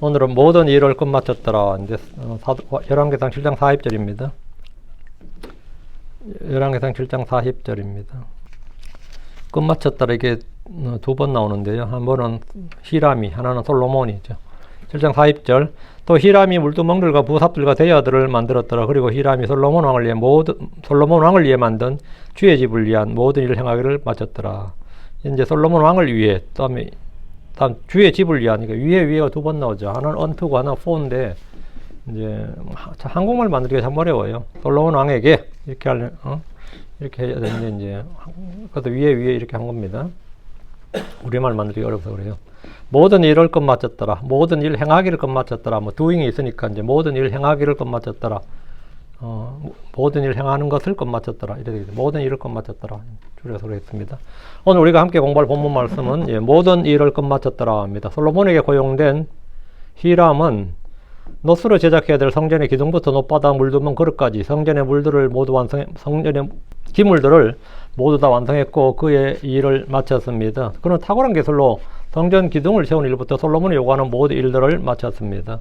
오늘은 모든 일을 끝마쳤더라. 이제 열왕기상 7장 40절입니다. 열왕기상 7장 40절입니다. 끝마쳤더라 이게 두 번 나오는데요. 한 번은 히람이, 하나는 솔로몬이죠. 7장 40절. 또 히람이 물두멍들과 부삽들과 대여들을 만들었더라. 그리고 히람이 솔로몬 왕을 위해 만든 주의 집을 위한 모든 일을 행하기를 마쳤더라. 이제 솔로몬 왕을 위해, 다음 주의 집을 위한, 그러니까 위에가 두 번 나오죠. 하나는 언투고 하나는 포인데, 이제 한국말 만들기가 참 어려워요. 솔로몬 왕에게 이렇게 해야 되는데, 이제 그것도 위에 이렇게 한 겁니다. 우리말 만들기 어려워서 그래요. 모든 일을 끝마쳤더라. 모든 일 행하기를 끝마쳤더라. 뭐 doing이 있으니까 이제 모든 일 행하기를 끝마쳤더라. 모든 일 행하는 것을 끝마쳤더라. 이렇게 되죠. 모든 일을 끝마쳤더라. 줄여서 그랬습니다. 오늘 우리가 함께 공부할 본문 말씀은 모든 일을 끝마쳤더라 합니다. 솔로몬에게 고용된 히람은 노스로 제작해야 될 성전의 기둥부터 높바닥 물두멍 그릇까지 성전의 성전의 기물들을 모두 다 완성했고 그의 일을 마쳤습니다. 그는 탁월한 기술로 성전 기둥을 세운 일부터 솔로몬이 요구하는 모든 일들을 마쳤습니다.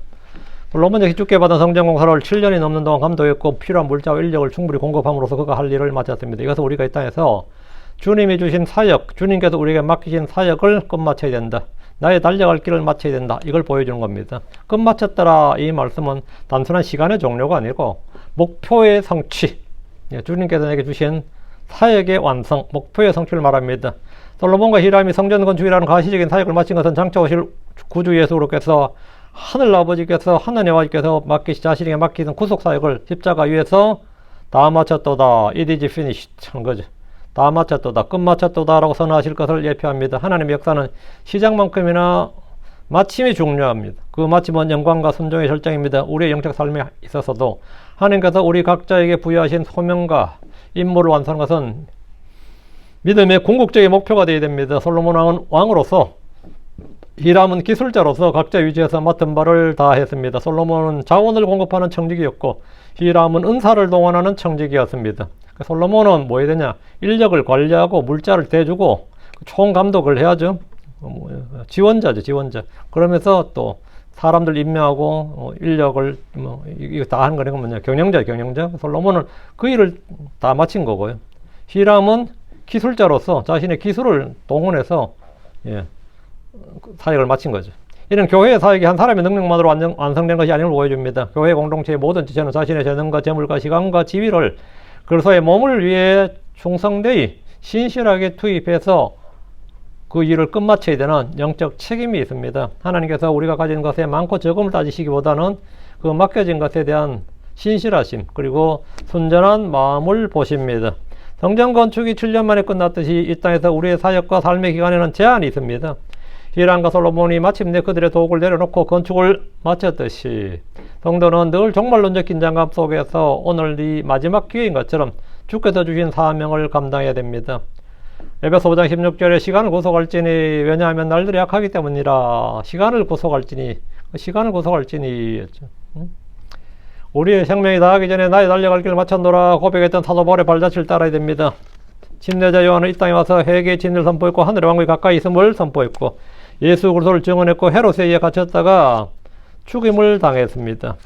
솔로몬이 기축게 받은 성전 공사를 7년이 넘는 동안 감독했고 필요한 물자와 인력을 충분히 공급함으로써 그가 할 일을 마쳤습니다. 이것은 우리가 이 땅에서 주님이 주신 사역, 주님께서 우리에게 맡기신 사역을 끝마쳐야 된다. 나의 달려갈 길을 마쳐야 된다. 이걸 보여주는 겁니다. 끝마쳤더라 이 말씀은 단순한 시간의 종료가 아니고 목표의 성취, 주님께서 내게 주신 사역의 완성, 목표의 성취를 말합니다. 솔로몬과 히람이 성전 건축이라는 가시적인 사역을 마친 것은 장차 오실 구주 예수로께서 하늘 아버지께서 하나님 아버지께서 자신에게 맡기는 구속 사역을 십자가 위에서 다 마쳤도다. It is finished 하는 거죠. 다 마쳤도다. 끝마쳤도다 라고 선언하실 것을 예표합니다. 하나님의 역사는 시작만큼이나 마침이 중요합니다. 그 마침은 영광과 순종의 절정입니다. 우리의 영적 삶에 있어서도 하나님께서 우리 각자에게 부여하신 소명과 임무를 완수하는 것은 믿음의 궁극적인 목표가 되어야 됩니다. 솔로몬 왕은 왕으로서, 히람은 기술자로서 각자 위치에서 맡은 바를 다 했습니다. 솔로몬은 자원을 공급하는 청직이었고 히람은 은사를 동원하는 청직이었습니다. 솔로몬은 뭐 해야 되냐? 인력을 관리하고 물자를 대주고 총감독을 해야죠. 지원자죠, 지원자. 그러면서 또 사람들 임명하고 인력을 이거 다 하는 거는 뭐냐? 경영자. 솔로몬은 그 일을 다 마친 거고요. 히람은 기술자로서 자신의 기술을 동원해서 사역을 마친 거죠. 이런 교회의 사역이 한 사람의 능력만으로 완성된 것이 아님을 보여줍니다. 교회 공동체의 모든 지체는 자신의 재능과 재물과 시간과 지위를 그리스도의 몸을 위해 충성되이 신실하게 투입해서 그 일을 끝마쳐야 되는 영적 책임이 있습니다. 하나님께서 우리가 가진 것에 많고 적음을 따지시기보다는 그 맡겨진 것에 대한 신실하심 그리고 순전한 마음을 보십니다. 성전 건축이 7년 만에 끝났듯이 이 땅에서 우리의 사역과 삶의 기간에는 제한이 있습니다. 히람과 솔로몬이 마침내 그들의 도구를 내려놓고 건축을 마쳤듯이 성도는 늘 종말론적 긴장감 속에서 오늘 이 마지막 기회인 것처럼 주께서 주신 사명을 감당해야 됩니다. 에베소 5장 16절에 시간을 구속할지니 왜냐하면 날들이 약하기 때문이라. 시간을 구속할지니 우리의 생명이 다하기 전에 나의 달려갈 길을 마쳤노라 고백했던 사도 바울의 발자취를 따라야 됩니다. 침례자 요한은 이 땅에 와서 회개의 진리를 선포했고 하늘의 왕국이 가까이 있음을 선포했고 예수 그리스도를 증언했고 헤롯에 의해 갇혔다가 죽임을 당했습니다.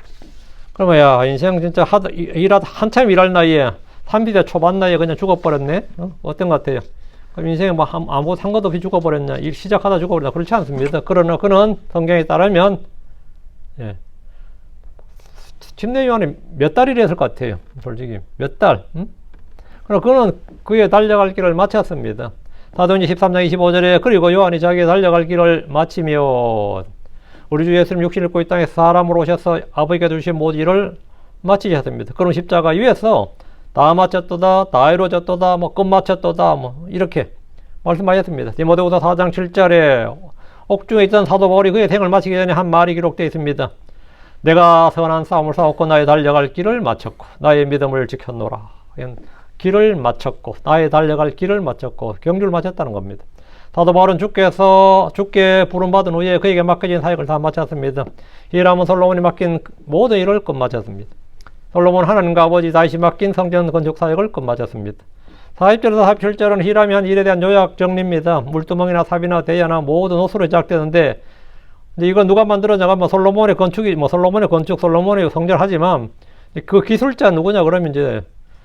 그러면 인생 진짜 한참 일할 나이에 30대 초반 나이에 그냥 죽어버렸네? 어떤 것 같아요? 그럼 인생에 뭐 아무 상관도 없이 죽어버렸냐? 일 시작하다 죽어버렸냐? 그렇지 않습니다. 그러나 그는 성경에 따르면 침례 요한이 몇 달 일했을 것 같아요. 솔직히 몇 달. 그럼 그는 그의 달려갈 길을 마쳤습니다. 사도행전 13장 25절에 그리고 요한이 자기의 달려갈 길을 마치며 우리 주 예수님 육신을 입고 이 땅에 사람으로 오셔서 아버지께 주신 모든 일을 마치셨습니다. 그럼 십자가 위에서 다 마쳤도다, 다 이루어졌도다, 끝마쳤도다, 이렇게 말씀하셨습니다. 디모데후서 4장 7절에 옥중에 있던 사도 바울이 그의 생을 마치기 전에 한 말이 기록되어 있습니다. 내가 선한 싸움을 싸웠고 나의 달려갈 길을 마쳤고 나의 믿음을 지켰노라. 길을 마쳤고 나의 달려갈 길을 마쳤고 경주를 마쳤다는 겁니다. 사도 바울은 주께 부름받은 후에 그에게 맡겨진 사역을 다 마쳤습니다. 히람은 솔로몬이 맡긴 모든 일을 끝마쳤습니다. 솔로몬 하나님과 아버지 다윗이 맡긴 성전 건축 사역을 끝마쳤습니다. 40절에서 47절은 히람이 한 일에 대한 요약 정리입니다. 물두멍이나 삽이나 대야나 모든 옷으로 제작되는데 근데 이거 누가 만들었냐가 뭐 솔로몬의 건축이, 뭐 솔로몬의 건축, 솔로몬의 성전 하지만 그 기술자 누구냐 그러면 이제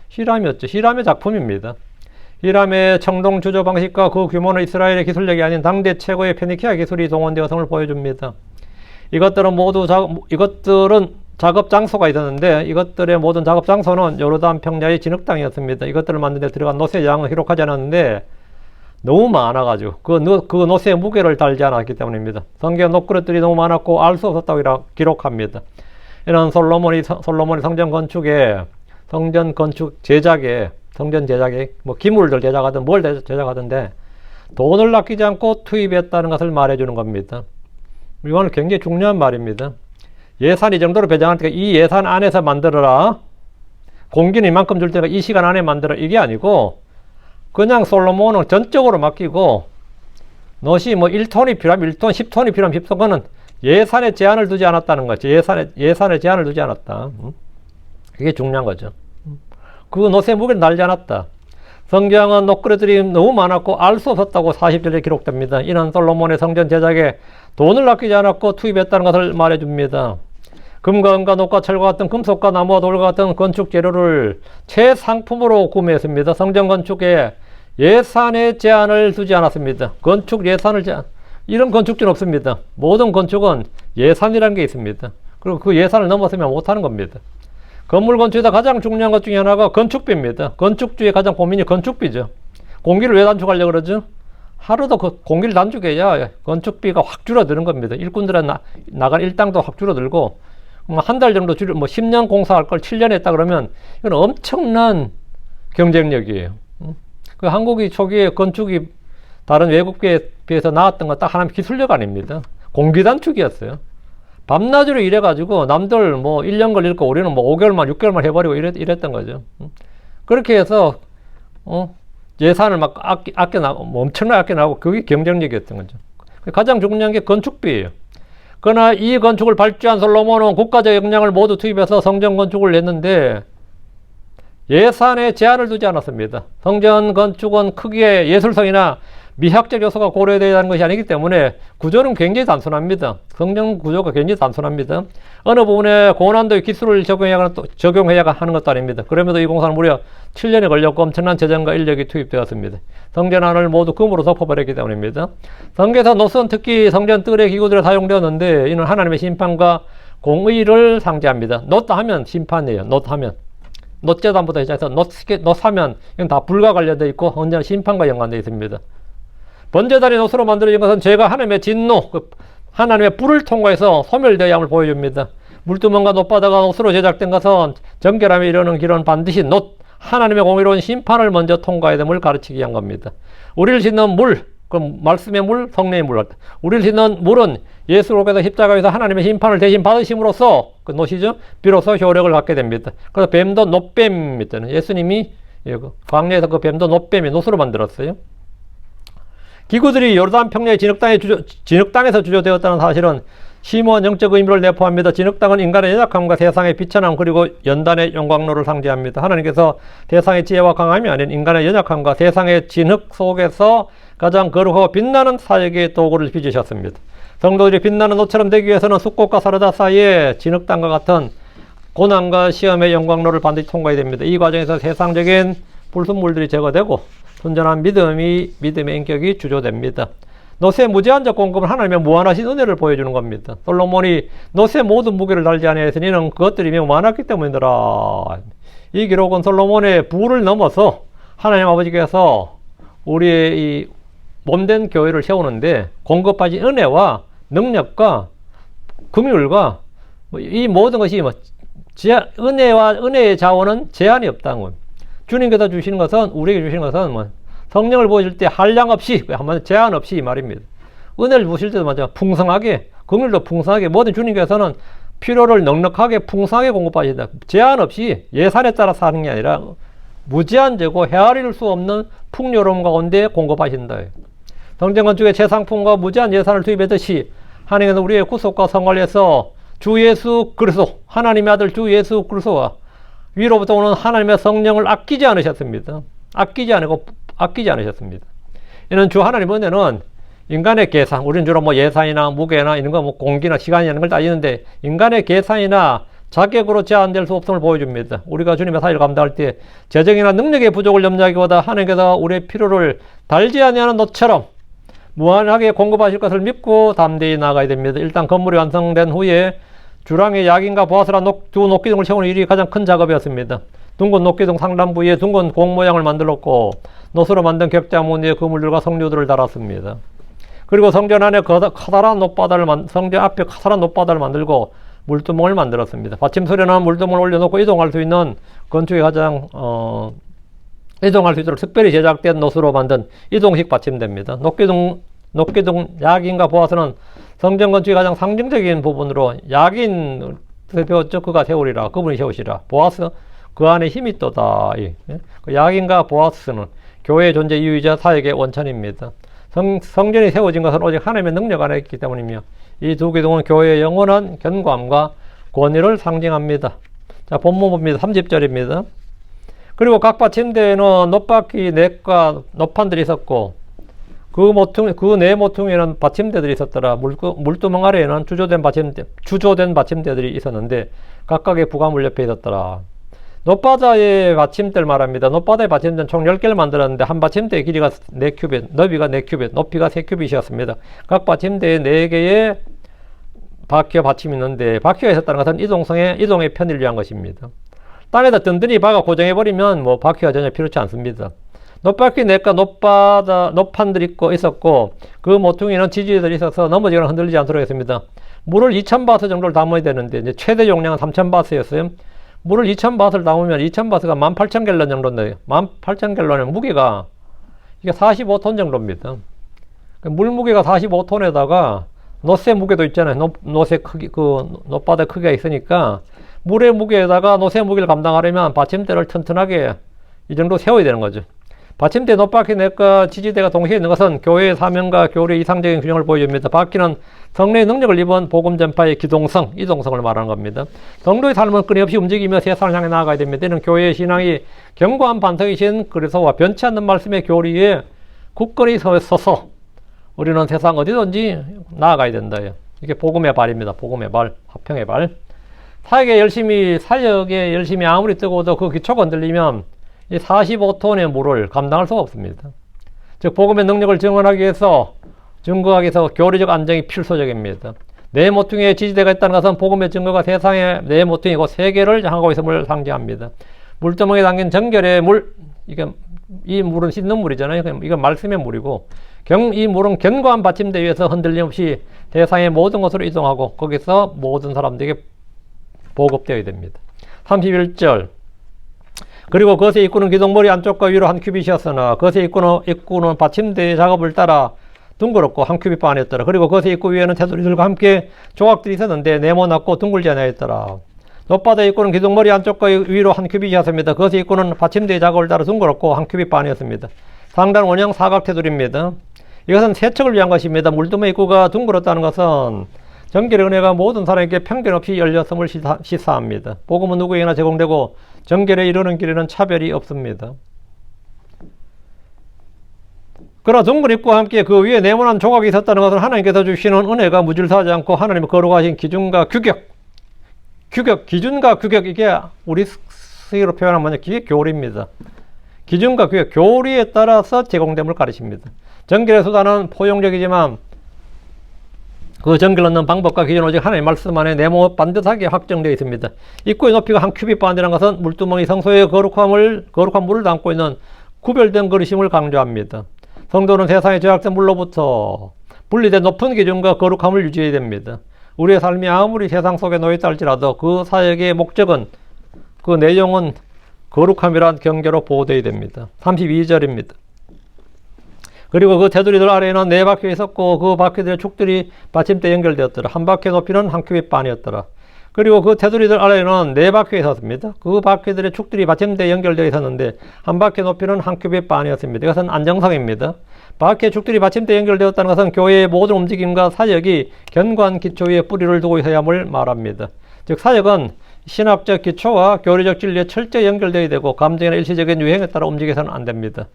히람이었죠. 히람의 작품입니다. 히람의 청동 주조 방식과 그 규모는 이스라엘의 기술력이 아닌 당대 최고의 페니키아 기술이 동원되어성을 보여줍니다. 이것들은 모두 이것들은 작업 장소가 있었는데 이것들의 모든 작업 장소는 요르단 평야의 진흙 땅이었습니다. 이것들을 만드는 데 들어간 노쇠 양은 기록하지 않았는데 너무 많아가지고 그 노쇠의 무게를 달지 않았기 때문입니다. 성경 녹그릇들이 너무 많았고 알 수 없었다고 기록합니다. 이런 솔로몬이 성전 건축에 성전 제작에 뭐 기물들 제작하든 뭘 제작하든데 돈을 아끼지 않고 투입했다는 것을 말해주는 겁니다. 이건 굉장히 중요한 말입니다. 예산 이 정도로 배정할 때가 이 예산 안에서 만들어라. 공기는 이만큼 줄 테니까 이 시간 안에 만들어. 이게 아니고 그냥 솔로몬은 전적으로 맡기고 놋이 뭐 1톤이 필요하면 1톤, 10톤이 필요하면 10톤. 그거는 예산에 제한을 두지 않았다는 거죠. 예산에 제한을 두지 않았다. 그게 중요한 거죠. 그 놋의 무게를 날지 않았다. 성경은 녹그릇들이 너무 많았고 알 수 없었다고 40절에 기록됩니다. 이는 솔로몬의 성전 제작에 돈을 아끼지 않았고 투입했다는 것을 말해줍니다. 금과 은과 녹과 철과 같은 금속과 나무와 돌과 같은 건축 재료를 최상품으로 구매했습니다. 성전 건축에 예산에 제한을 두지 않았습니다. 건축 예산을 이런 건축지는 없습니다. 모든 건축은 예산이라는 게 있습니다. 그리고 그 예산을 넘어서면 못하는 겁니다. 건물 건축에서 가장 중요한 것 중에 하나가 건축비입니다. 건축주의 가장 고민이 건축비죠. 공기를 왜 단축하려고 그러죠? 하루도 공기를 단축해야 건축비가 확 줄어드는 겁니다. 일꾼들은 나간 일당도 확 줄어들고, 한 달 정도 10년 공사할 걸 7년 했다 그러면 이건 엄청난 경쟁력이에요. 그 한국이 초기에 건축이 다른 외국에 비해서 나왔던 건 딱 하나의 기술력 아닙니다. 공기 단축이었어요. 밤낮으로 일해가지고 남들 뭐 1년 걸릴 거 우리는 뭐 5개월만 6개월만 해버리고 이랬던 거죠. 그렇게 해서 예산을 막 아껴나고 엄청나게 아껴나고 그게 경쟁력이었던 거죠. 가장 중요한 게 건축비예요. 그러나 이 건축을 발주한 솔로몬은 국가적 역량을 모두 투입해서 성전 건축을 냈는데 예산에 제한을 두지 않았습니다. 성전 건축은 크기의 예술성이나 미학적 요소가 고려되어야 하는 것이 아니기 때문에 구조는 굉장히 단순합니다. 성전 구조가 굉장히 단순합니다. 어느 부분에 고난도의 기술을 적용해야 하는 것도 아닙니다. 그럼에도 이 공사는 무려 7년이 걸렸고 엄청난 재정과 인력이 투입되었습니다. 성전 안을 모두 금으로 덮어버렸기 때문입니다. 성경에서 놋은 특히 성전 뜰의 기구들에 사용되었는데 이는 하나님의 심판과 공의를 상징합니다. 놋 하면 심판이에요. 놋 하면. 놋재단부터 시작해서 놋 하면 이건 다 불과 관련되어 있고 언제나 심판과 연관되어 있습니다. 번제단이 놋으로 만들어진 것은 죄가 하나님의 진노, 하나님의 불을 통과해서 소멸되어야 함을 보여줍니다. 물두멍과 놋바다가 놋으로 제작된 것은 정결함에 이르는 길은 반드시 놋, 하나님의 공의로운 심판을 먼저 통과해야 됨을 가르치기 위한 겁니다. 우리를 짓는 물, 그럼 말씀의 물, 성령의 물. 우리를 짓는 물은 예수로께서 십자가에서 하나님의 심판을 대신 받으심으로써 그 놋이죠. 비로소 효력을 갖게 됩니다. 그래서 뱀도 놋뱀 있잖아요. 예수님이 광야에서 그 뱀도 놋뱀이 놋으로 만들었어요. 기구들이 요르단 평야의 진흙땅에서 주조되었다는 사실은 심오한 영적 의미를 내포합니다. 진흙땅은 인간의 연약함과 세상의 비천함 그리고 연단의 영광로를 상징합니다. 하나님께서 세상의 지혜와 강함이 아닌 인간의 연약함과 세상의 진흙 속에서 가장 거룩하고 빛나는 사역의 도구를 빚으셨습니다. 성도들이 빛나는 놋처럼 되기 위해서는 숫꽃과 사르다 사이에 진흙땅과 같은 고난과 시험의 영광로를 반드시 통과해야 됩니다. 이 과정에서 세상적인 불순물들이 제거되고 순전한 믿음의 인격이 주조됩니다. 놋의 무제한적 공급은 하나님의 무한하신 은혜를 보여주는 겁니다. 솔로몬이 놋의 모든 무게를 달지 아니하였으니 이는 그것들이 매우 많았기 때문이더라. 이 기록은 솔로몬의 부를 넘어서 하나님 아버지께서 우리의 이 몸된 교회를 세우는데 공급하신 은혜와 능력과 긍휼과 이 모든 것이 은혜의 자원은 제한이 없다는 겁니다. 주님께서 주시는 것은, 우리에게 주시는 것은 성령을 부으실 때 한량 없이, 한마디로 제한 없이 이 말입니다. 은혜를 부으실 때도 맞아 풍성하게, 긍휼도 풍성하게, 모든 주님께서는 필요를 넉넉하게 풍성하게 공급하신다. 제한 없이 예산에 따라서 하는 게 아니라 무제한되고 헤아릴 수 없는 풍요로움 가운데 공급하신다. 성전 건축의 최상품과 무제한 예산을 투입했듯이 하나님께서 우리의 구속과 성화를 위해서 주 예수 그리스도, 하나님의 아들 주 예수 그리스도와 위로부터 오는 하나님의 성령을 아끼지 않으셨습니다. 아끼지 않으셨습니다. 이는 주 하나님 은혜는 인간의 계산, 우리는 주로 뭐 예산이나 무게나 이런 거, 뭐 공기나 시간이라는 걸 따지는데, 인간의 계산이나 자격으로 제한될 수 없음을 보여줍니다. 우리가 주님의 사역을 감당할 때 재정이나 능력의 부족을 염려하기보다 하나님께서 우리의 필요를 달지 아니하는 노처럼 무한하게 공급하실 것을 믿고 담대히 나아가야 됩니다. 일단 건물이 완성된 후에 주랑에 야긴과 보아스라 두 녹기둥을 세우는 일이 가장 큰 작업이었습니다. 둥근 녹기둥 상단부에 둥근 공 모양을 만들었고 노수로 만든 격자무늬의 그물들과 성류들을 달았습니다. 그리고 성전 안에 커다란 높바다를 성전 앞에 커다란 높바다를 만들고 물두멍을 만들었습니다. 받침소리나 물두멍을 올려놓고 이동할 수 있는 건축에 가장 이동할 수 있도록 특별히 제작된 노수로 만든 이동식 받침대입니다. 녹기둥 야긴과 보아스는 성전 건축의 가장 상징적인 부분으로 야긴 배웠죠. 그가 세우리라. 그분이 세우시라. 보아스 그 안에 힘이 있도다. 그 야긴과 보아스는 교회의 존재 이유이자 사역의 원천입니다. 성전이 세워진 것은 오직 하나님의 능력 안에 있기 때문이며 이 두 기둥은 교회의 영원한 견고함과 권위를 상징합니다. 자, 본문 봅니다. 30절입니다. 그리고 각 받침대에는 놋바퀴 넷과 놋판들이 있었고 그 네 모퉁이에는 받침대들이 있었더라. 물두멍 아래에는 주조된 받침대들이 있었는데 각각의 부가물 옆에 있었더라. 놋바다의 받침대를 말합니다. 놋바다의 받침대는 총 10개를 만들었는데 한 받침대의 길이가 4큐빗, 너비가 4큐빗, 높이가 3큐빗이었습니다. 각 받침대에 4개의 바퀴와 받침이 있는데 바퀴가 있었다는 것은 이동의 편의를 위한 것입니다. 땅에다 든든히 박아 고정해버리면 뭐 바퀴가 전혀 필요치 않습니다. 놋바퀴 넷과 놋판들이 있었고 그 모퉁이는 지지대들이 있어서 넘어지거나 흔들리지 않도록 했습니다. 물을 2000바스 정도를 담아야 되는데 이제 최대 용량은 3000바스였어요. 물을 2000바스를 담으면 2000바스가 18,000갤런 정도인데요. 18,000갤런의 무게가 이게 45톤 정도입니다. 물 무게가 45톤에다가 놋의 무게도 있잖아요. 놋의 크기, 놋바다 크기가 있으니까 물의 무게에다가 놋의 무게를 감당하려면 받침대를 튼튼하게 이 정도 세워야 되는 거죠. 받침대 놋바퀴 넷과 지지대가 동시에 있는 것은 교회의 사명과 교리의 이상적인 균형을 보여줍니다. 바퀴는 성령의 능력을 입은 복음 전파의 기동성, 이동성을 말하는 겁니다. 성도의 삶은 끊임없이 움직이며 세상을 향해 나아가야 됩니다. 이는 교회의 신앙이 견고한 반석이신 그리스도와 변치 않는 말씀의 교리에 굳건히 서서 우리는 세상 어디든지 나아가야 된다. 이게 복음의 발입니다. 복음의 발, 화평의 발. 사역에 열심히 아무리 뜨고도 그 기초가 흔들리면 이 45톤의 물을 감당할 수가 없습니다. 즉 복음의 능력을 증거하기 위해서 교리적 안정이 필수적입니다. 네 모퉁이의 지지대가 있다는 것은 복음의 증거가 세상에 네 모퉁이고 세계를 향하고 있음을 상징합니다. 물두멍에 담긴 정결의 물, 이 물은 씻는 물이잖아요. 이건 말씀의 물이고 이 물은 견고한 받침대 위에서 흔들림 없이 세상의 모든 곳으로 이동하고 거기서 모든 사람들에게 보급되어야 됩니다. 31절 그리고 그것의 입구는 기둥머리 안쪽과 위로 한 큐빗이었으나 그것의 입구는 받침대의 작업을 따라 둥그렇고 한 큐빗 반이었더라. 그리고 그것의 입구 위에는 테두리들과 함께 조각들이 있었는데 네모났고 둥글지 않았더라. 놋바다의 입구는 기둥머리 안쪽과 위로 한 큐빗이었습니다. 그것의 입구는 받침대의 작업을 따라 둥그렇고 한 큐빗 반이었습니다. 상단 원형 사각 테두리입니다. 이것은 세척을 위한 것입니다. 물두멍 입구가 둥그렇다는 것은 정결의 은혜가 모든 사람에게 편견 없이 열렸음을 시사합니다. 복음은 누구에게나 제공되고 정결에 이르는 길에는 차별이 없습니다. 그러나 둥근 입구와 함께 그 위에 네모난 조각이 있었다는 것은 하나님께서 주시는 은혜가 무질서하지 않고 하나님의 거룩하신 기준과 규격, 이게 우리 스스로 표현하면 뭐냐, 이게 교리입니다. 기준과 규격, 교리에 따라서 제공됨을 가르칩니다. 정결의 수단은 포용적이지만 그 정결 넣는 방법과 기준 오직 하나님의 말씀 안에 반듯하게 확정되어 있습니다. 입구의 높이가 한 큐빗 반이라는 것은 물두멍이 성소의 거룩한 물을 담고 있는 구별된 그릇임을 강조합니다. 성도는 세상에 제약된 물로부터 분리된 높은 기준과 거룩함을 유지해야 됩니다. 우리의 삶이 아무리 세상 속에 놓여있다 할지라도 그 사역의 목적은, 그 내용은 거룩함이란 경계로 보호되어야 됩니다. 32절입니다. 그리고 그 테두리들 아래에는 네 바퀴가 있었고 그 바퀴들의 축들이 받침대에 연결되었더라. 한 바퀴의 높이는 한 큐빗 반이었더라. 그리고 그 테두리들 아래에는 네 바퀴가 있었습니다. 그 바퀴들의 축들이 받침대에 연결되어 있었는데 한 바퀴의 높이는 한 큐빗 반이었습니다. 이것은 안정성입니다. 바퀴의 축들이 받침대에 연결되었다는 것은 교회의 모든 움직임과 사역이 견고한 기초 위에 뿌리를 두고 있어야함을 말합니다. 즉 사역은 신학적 기초와 교리적 진리에 철저히 연결되어야 되고 감정이나 일시적인 유행에 따라 움직여서는 안 됩니다.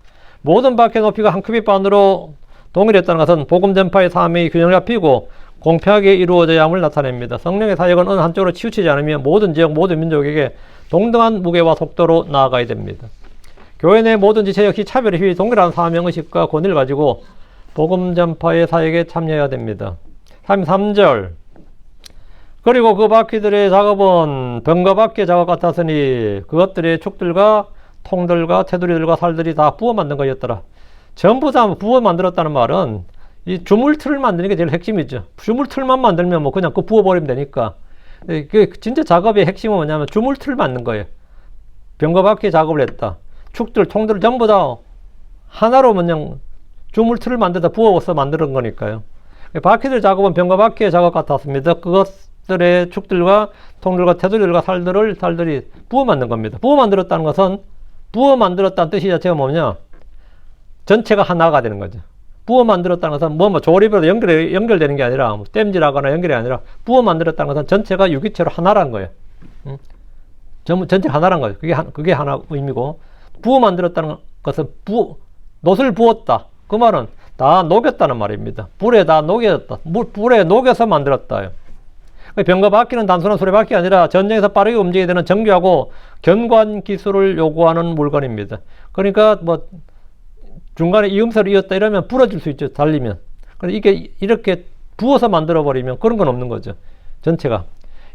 모든 바퀴의 높이가 한 큐빗 반으로 동일했다는 것은 복음 전파의 사명이 균형 잡히고 공평하게 이루어져야 함을 나타냅니다. 성령의 사역은 어느 한쪽으로 치우치지 않으면 모든 지역, 모든 민족에게 동등한 무게와 속도로 나아가야 됩니다. 교회 내 모든 지체 역시 차별이 동일한 사명의식과 권위를 가지고 복음 전파의 사역에 참여해야 됩니다. 3절 그리고 그 바퀴들의 작업은 병거 바퀴 작업 같았으니 그것들의 축들과 통들과 테두리들과 살들이 다 부어 만든 것이었더라. 전부 다 부어 만들었다는 말은 이 주물틀을 만드는 게 제일 핵심이죠. 주물틀만 만들면 뭐 그냥 그 부어버리면 되니까. 그 진짜 작업의 핵심은 뭐냐면 주물틀 만든 거예요. 병거 바퀴 작업을 했다. 축들, 통들 전부 다 하나로 그냥 주물틀을 만들다 부어서 만드는 거니까요. 바퀴들 작업은 병거 바퀴의 작업 같았습니다. 그것들의 축들과 통들과 테두리들과 살들이 부어 만든 겁니다. 부어 만들었다는 것은 부어 만들었다는 뜻이 자체가 뭐냐? 전체가 하나가 되는 거죠. 부어 만들었다는 것은 뭐 조립으로 연결되는 게 아니라 뭐 땜질하거나 연결이 아니라 부어 만들었다는 것은 전체가 유기체로 하나라는 거예요. 전체 하나란 거예요. 그게 하나 의미고 부어 만들었다는 것은 놋을 부었다. 그 말은 다 녹였다는 말입니다. 불에 다 녹여졌다. 불에 녹여서 만들었다. 병거 바퀴는 단순한 수레바퀴가 아니라 전쟁에서 빠르게 움직이게 되는 정교하고 견고한 기술을 요구하는 물건입니다. 그러니까 뭐 중간에 이음새를 이었다 이러면 부러질 수 있죠. 달리면. 그런데 이게 이렇게 부어서 만들어 버리면 그런 건 없는 거죠. 전체가.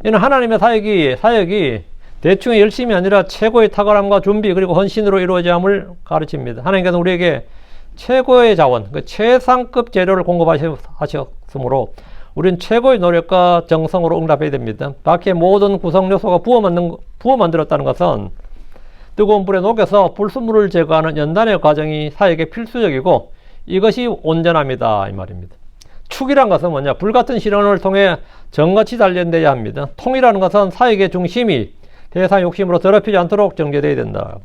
이는 하나님의 사역이 대충의 열심이 아니라 최고의 탁월함과 준비 그리고 헌신으로 이루어져야 함을 가르칩니다. 하나님께서 우리에게 최고의 자원, 최상급 재료를 공급하셨으므로 우리는 최고의 노력과 정성으로 응답해야 됩니다. 바퀴의 모든 구성 요소가 부어 만들었다는 것은 뜨거운 불에 녹여서 불순물을 제거하는 연단의 과정이 사역에 필수적이고 이것이 온전함이다 이 말입니다. 축이란 것은 뭐냐? 불같은 실현을 통해 정같이 단련되어야 합니다. 통이라는 것은 사역의 중심이 대상 욕심으로 더럽히지 않도록 정제되어야 된다.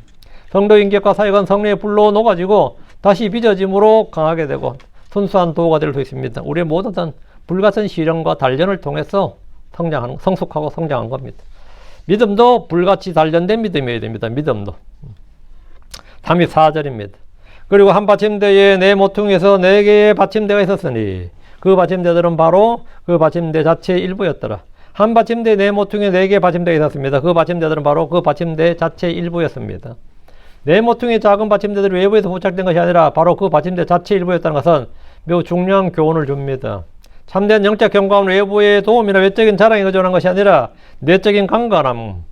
성도 인격과 사역은 성령의 불로 녹아지고 다시 빚어짐으로 강하게 되고 순수한 도구가 될 수 있습니다. 우리의 모든 불같은 실현과 단련을 통해서 성숙하고 성장한 겁니다. 믿음도 불같이 단련된 믿음이어야 됩니다. 믿음도. 34절입니다. 그리고 한 받침대에 네 모퉁이에서 4개의 받침대가 있었으니 그 받침대들은 바로 그 받침대 자체의 일부였더라. 한 받침대에 네 모퉁이에 4개의 받침대가 있었습니다. 그 받침대들은 바로 그 받침대 자체의 일부였습니다. 네 모퉁이의 작은 받침대들이 외부에서 부착된 것이 아니라 바로 그 받침대 자체의 일부였다는 것은 매우 중요한 교훈을 줍니다. 참된 영적 경과는 외부의 도움이나 외적인 자랑에 의존한 것이 아니라 내적인 강건함,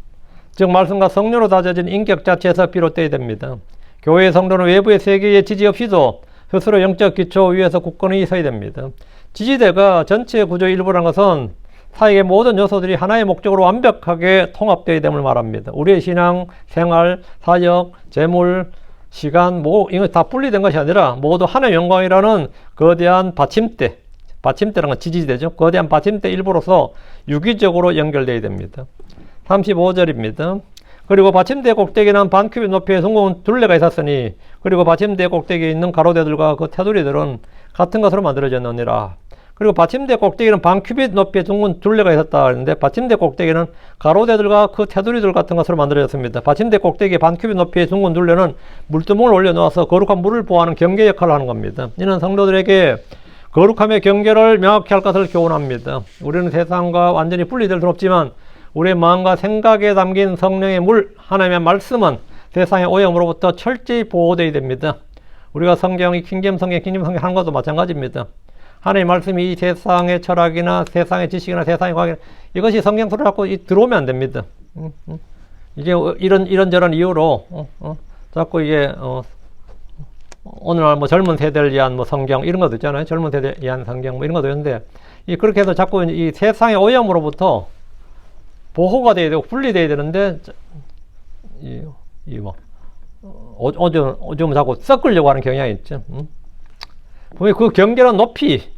즉 말씀과 성령으로 다져진 인격 자체에서 비롯되어야 됩니다. 교회의 성도는 외부의 세계의 지지 없이도 스스로 영적 기초 위에서 굳건히 서야 됩니다. 지지대가 전체 구조의 일부라는 것은 사역의 모든 요소들이 하나의 목적으로 완벽하게 통합되어야 됨을 말합니다. 우리의 신앙, 생활, 사역, 재물, 시간, 이거 다 분리된 것이 아니라 모두 하나의 영광이라는 거대한 받침대라는 건 지지대죠. 거대한 받침대 일부로서 유기적으로 연결되어야 됩니다. 35절입니다. 그리고 받침대 꼭대기는 반 큐빗 높이의 둥근 둘레가 있었으니 그리고 받침대 꼭대기에 있는 가로대들과 그 테두리들은 같은 것으로 만들어졌느니라. 그리고 받침대 꼭대기는 반 큐빗 높이의 둥근 둘레가 있었다 하는데 받침대 꼭대기는 가로대들과 그 테두리들 같은 것으로 만들어졌습니다. 받침대 꼭대기에 반 큐빗 높이의 둥근 둘레는 물두멍을 올려놓아서 거룩한 물을 보호하는 경계 역할을 하는 겁니다. 이는 성도들에게 거룩함의 경계를 명확히 할 것을 교훈합니다. 우리는 세상과 완전히 분리될 수는 없지만 우리의 마음과 생각에 담긴 성령의 물, 하나님의 말씀은 세상의 오염으로부터 철저히 보호되어야 됩니다. 우리가 성경이 킹잼 성경 하는 것도 마찬가지입니다. 하나님의 말씀이 이 세상의 철학이나 세상의 지식이나 세상의 과학 이것이 성경 소리를 갖고 들어오면 안 됩니다. 이게 이런저런 이유로 자꾸 이게 오늘날 뭐 젊은 세대를 위한 뭐 성경 이런 것도 있잖아요. 젊은 세대를 위한 성경 뭐 이런 것도 있는데 그렇게 해서 자꾸 이 세상의 오염으로부터 보호가 돼야 되고 분리돼야 되는데 오줌 자꾸 섞으려고 하는 경향이 있죠. 보면 그 경계는 높이